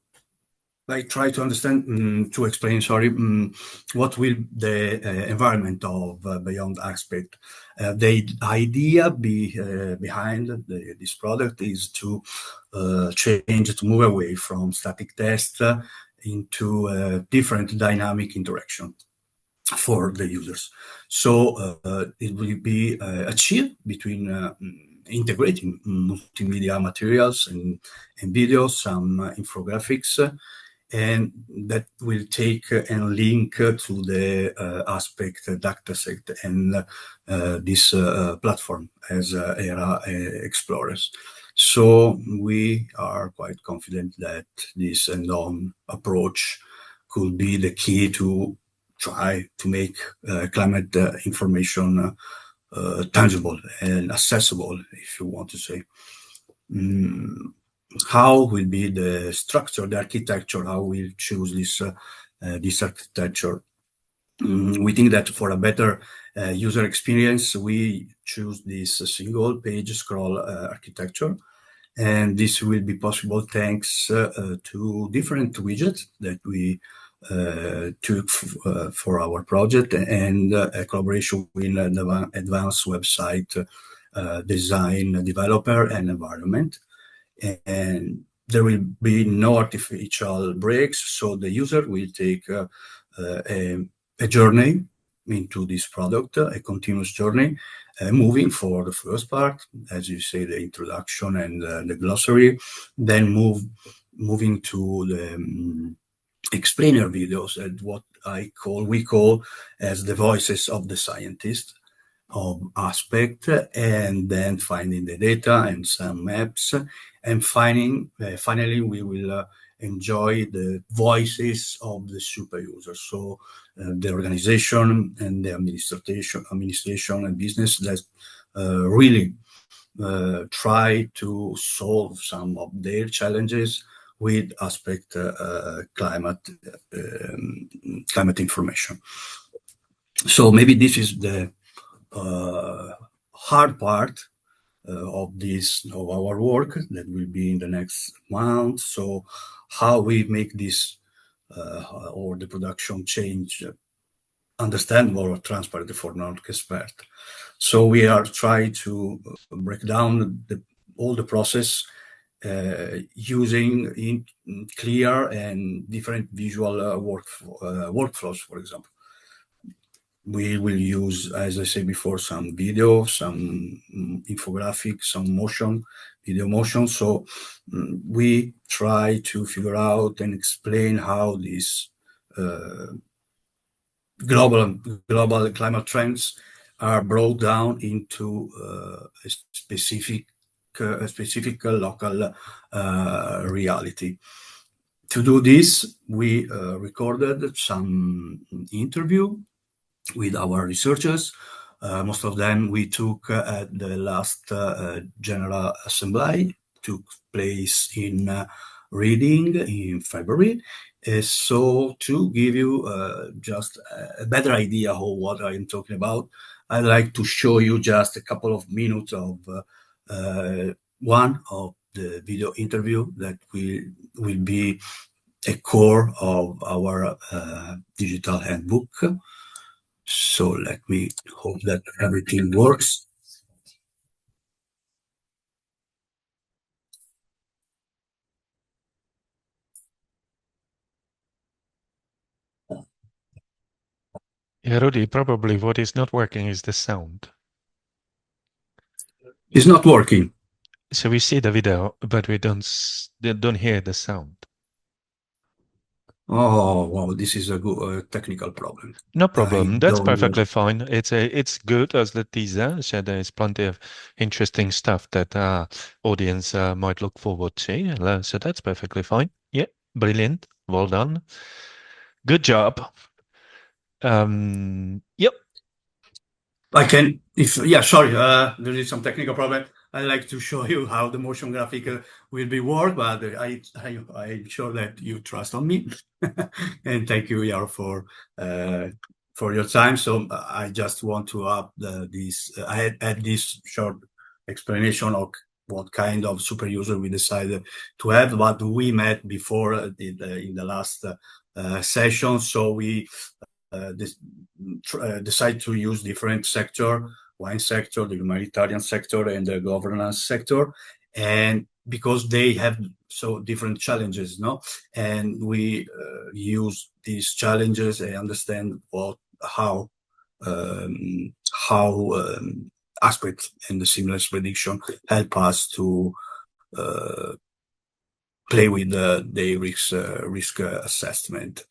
I try to understand, to explain, sorry, what will the environment of Beyond Aspect. The idea behind this product is to to move away from static test into different dynamic interaction for the users. So it will be achieved between integrating multimedia materials and videos, some infographics, and that will take and link to the aspect dataset and this platform as ERA Explorers. So we are quite confident that this end-on approach could be the key to try to make climate information tangible and accessible, if you want to say. How will be the structure, the architecture, how we'll choose this architecture. We think that for a better user experience, we choose this single page scroll architecture. And this will be possible thanks to different widgets that we took for our project, and a collaboration with the advanced website design developer and environment. And there will be no artificial breaks, so the user will take a journey into this product, a continuous journey, moving for the first part, as you say, the introduction and the glossary, then moving to the explainer videos, and what we call as the voices of the scientist of aspect, and then finding the data and some maps, and finally we will enjoy the voices of the super users. So the organization and the administration and business that really try to solve some of their challenges with aspect climate information. So maybe this is the hard part of our work that will be in the next month. So how we make this or the production change understandable or transparent for non-expert. So we are trying to break down all the process using in clear and different visual workflows, for example. We will use, as I said before, some video, some infographic, some video motion. So we try to figure out and explain how these global climate trends are brought down into a specific local reality. To do this, we recorded some interview with our researchers. Most of them we took at the last General Assembly, took place in Reading in February. So to give you just a better idea of what I'm talking about, I'd like to show you just a couple of minutes of one of the video interview that will be a core of our digital handbook. So let me hope that everything works. Yeah, Rudy, probably what is not working is the sound. It's not working. So we see the video, but we don't hear the sound. Oh, wow, this is a good technical problem. No I problem. That's don't. perfectly fine. It's good as the teaser. So there's plenty of interesting stuff that audience might look forward to. So that's perfectly fine. Yeah, brilliant. Well done. Good job. Yep. I can, if, yeah, sorry, there is some technical problem. I like to show you how the motion graphic will be worked, but I'm sure that you trust on me. And thank you, Yaro, for your time. So I just want to add I had this short explanation of what kind of super user we decided to have, but we met before in the last session. So we decide to use different sector, wine sector, the humanitarian sector, and the governance sector, and because they have so different challenges, no, and we use these challenges and understand how aspects in the seamless prediction help us to play with the risk assessment.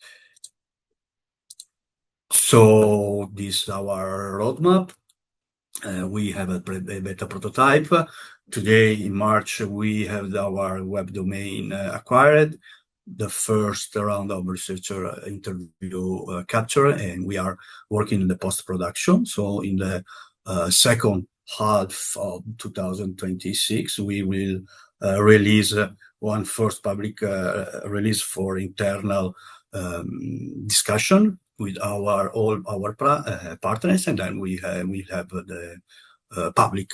So this is our roadmap. We have a beta prototype. Today, in March, we have our web domain acquired, the first round of researcher interview capture, and we are working in the post-production. So in the second half of 2026, we will release one first public release for internal discussion with all our partners, and then we have the public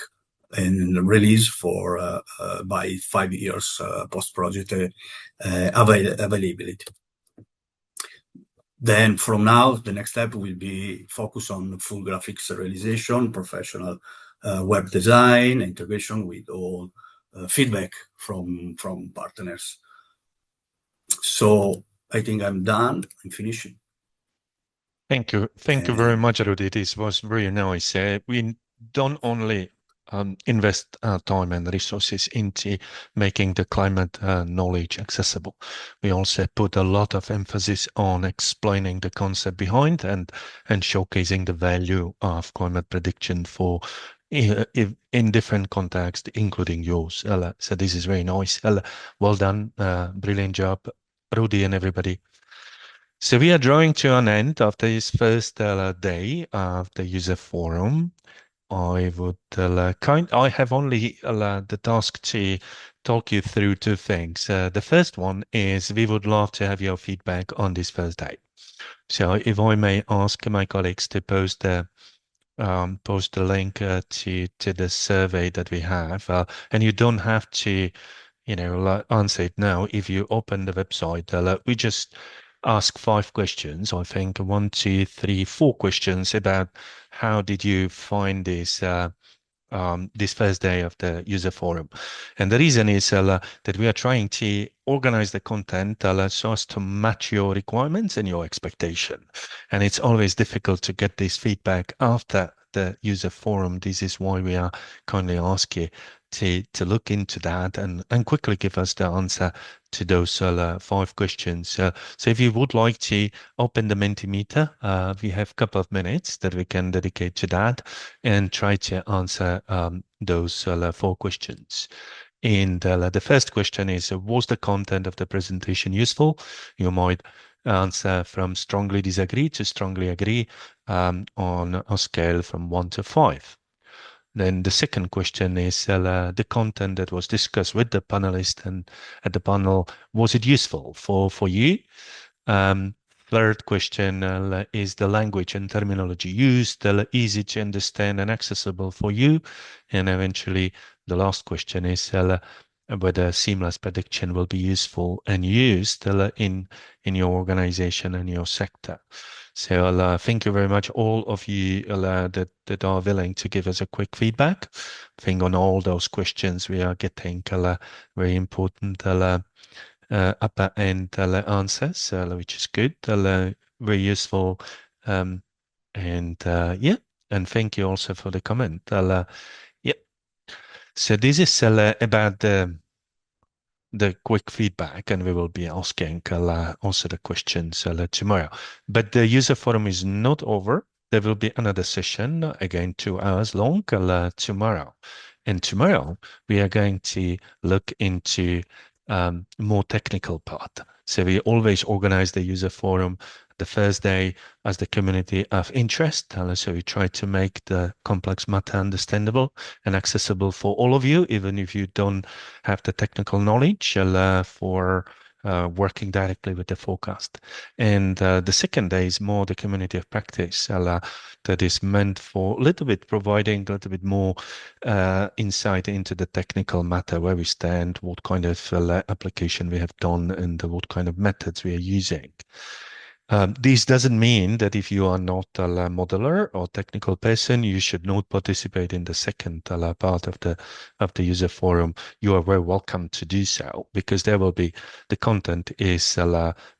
and release for by 5 years post project availability. Then from now, the next step will be focus on full graphics realization, professional web design, integration with all feedback from partners. So I think I'm done. I'm finishing. Thank you. Thank you very much, Rudy. This was very nice. We don't only invest time and resources into making the climate knowledge accessible. We also put a lot of emphasis on explaining the concept behind and showcasing the value of climate prediction for in different contexts, including yours. So this is very nice. Well done. Brilliant job, Rudy and everybody. So we are drawing to an end of this first day of the user forum. I would I have only the task to talk you through two things. The first one is we would love to have your feedback on this first day. So if I may ask my colleagues to post the link to the survey that we have, and you don't have to, answer it now. If you open the website, we just ask 5 questions. I think 1, 2, 3, 4 questions about how did you find this this first day of the user forum. And the reason is that we are trying to organize the content so as to match your requirements and your expectation. And it's always difficult to get this feedback after the user forum. This is why we are kindly ask you to look into that and quickly give us the answer to those 5 questions. So if you would like to open the Mentimeter, we have a couple of minutes that we can dedicate to that and try to answer those 4 questions. And the first question is, was the content of the presentation useful? You might answer from strongly disagree to strongly agree on a scale from 1 to 5. Then the second question is the content that was discussed with the panelists and at the panel, was it useful for you? Third question is the language and terminology used easy to understand and accessible for you? And eventually, the last question is whether seamless prediction will be useful and used in your organization and your sector. So thank you very much, all of you that are willing to give us a quick feedback. I think on all those questions we are getting very important upper end answers, which is good, very useful. And yeah, and thank you also for the comment. Yeah. So this is about the the quick feedback, and we will be asking also the questions tomorrow. But the user forum is not over. There will be another session, again 2 hours long, tomorrow. And tomorrow we are going to look into more technical part. So we always organize the user forum the first day as the community of interest. So we try to make the complex matter understandable and accessible for all of you, even if you don't have the technical knowledge for working directly with the forecast. And the second day is more the community of practice that is meant for a little bit providing a little bit more insight into the technical matter, where we stand, what kind of application we have done, and what kind of methods we are using. This doesn't mean that if you are not a modeler or technical person, you should not participate in the second part of the user forum. You are very welcome to do so, because there will be the content is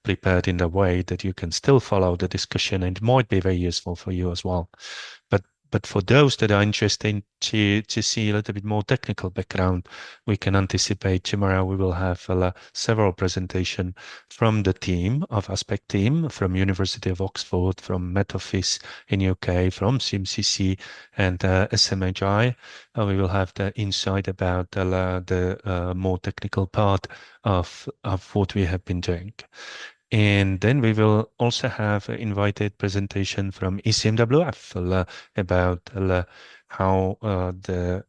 prepared in a way that you can still follow the discussion, and it might be very useful for you as well. But for those that are interested to see a little bit more technical background, we can anticipate tomorrow we will have several presentations from the team of Aspect team, from University of Oxford, from Met Office in UK, from CMCC and SMHI. We will have the insight about the more technical part of what we have been doing. And then we will also have an invited presentation from ECMWF about how the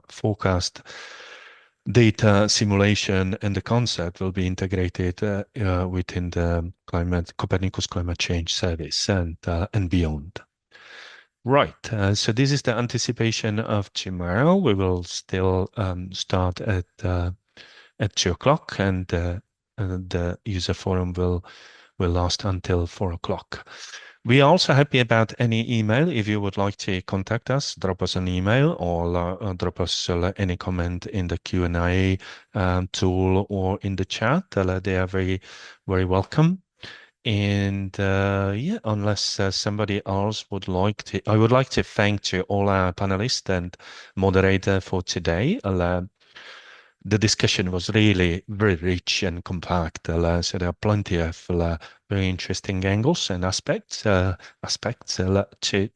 forecast data simulation and the concept will be integrated within the Copernicus Climate Change Service and beyond. Right, so this is the anticipation of tomorrow. We will still start at 2 o'clock, and the user forum will last until 4 o'clock. We are also happy about any email. If you would like to contact us, drop us an email or drop us any comment in the Q&A tool or in the chat. They are very, very welcome. And yeah, unless somebody else would like to, I would like to thank to all our panelists and moderator for today. The discussion was really very rich and compact. So there are plenty of very interesting angles and aspects to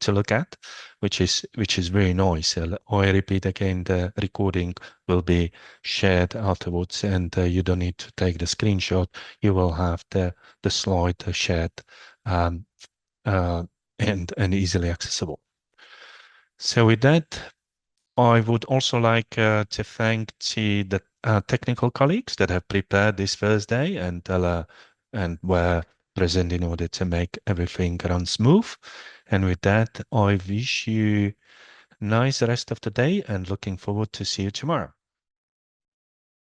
look at, which is very nice. I repeat again, the recording will be shared afterwards, and you don't need to take the screenshot. You will have the slide shared and easily accessible. So with that, I would also like to thank the technical colleagues that have prepared this Thursday and were present in order to make everything run smooth. And with that, I wish you a nice rest of the day and looking forward to see you tomorrow.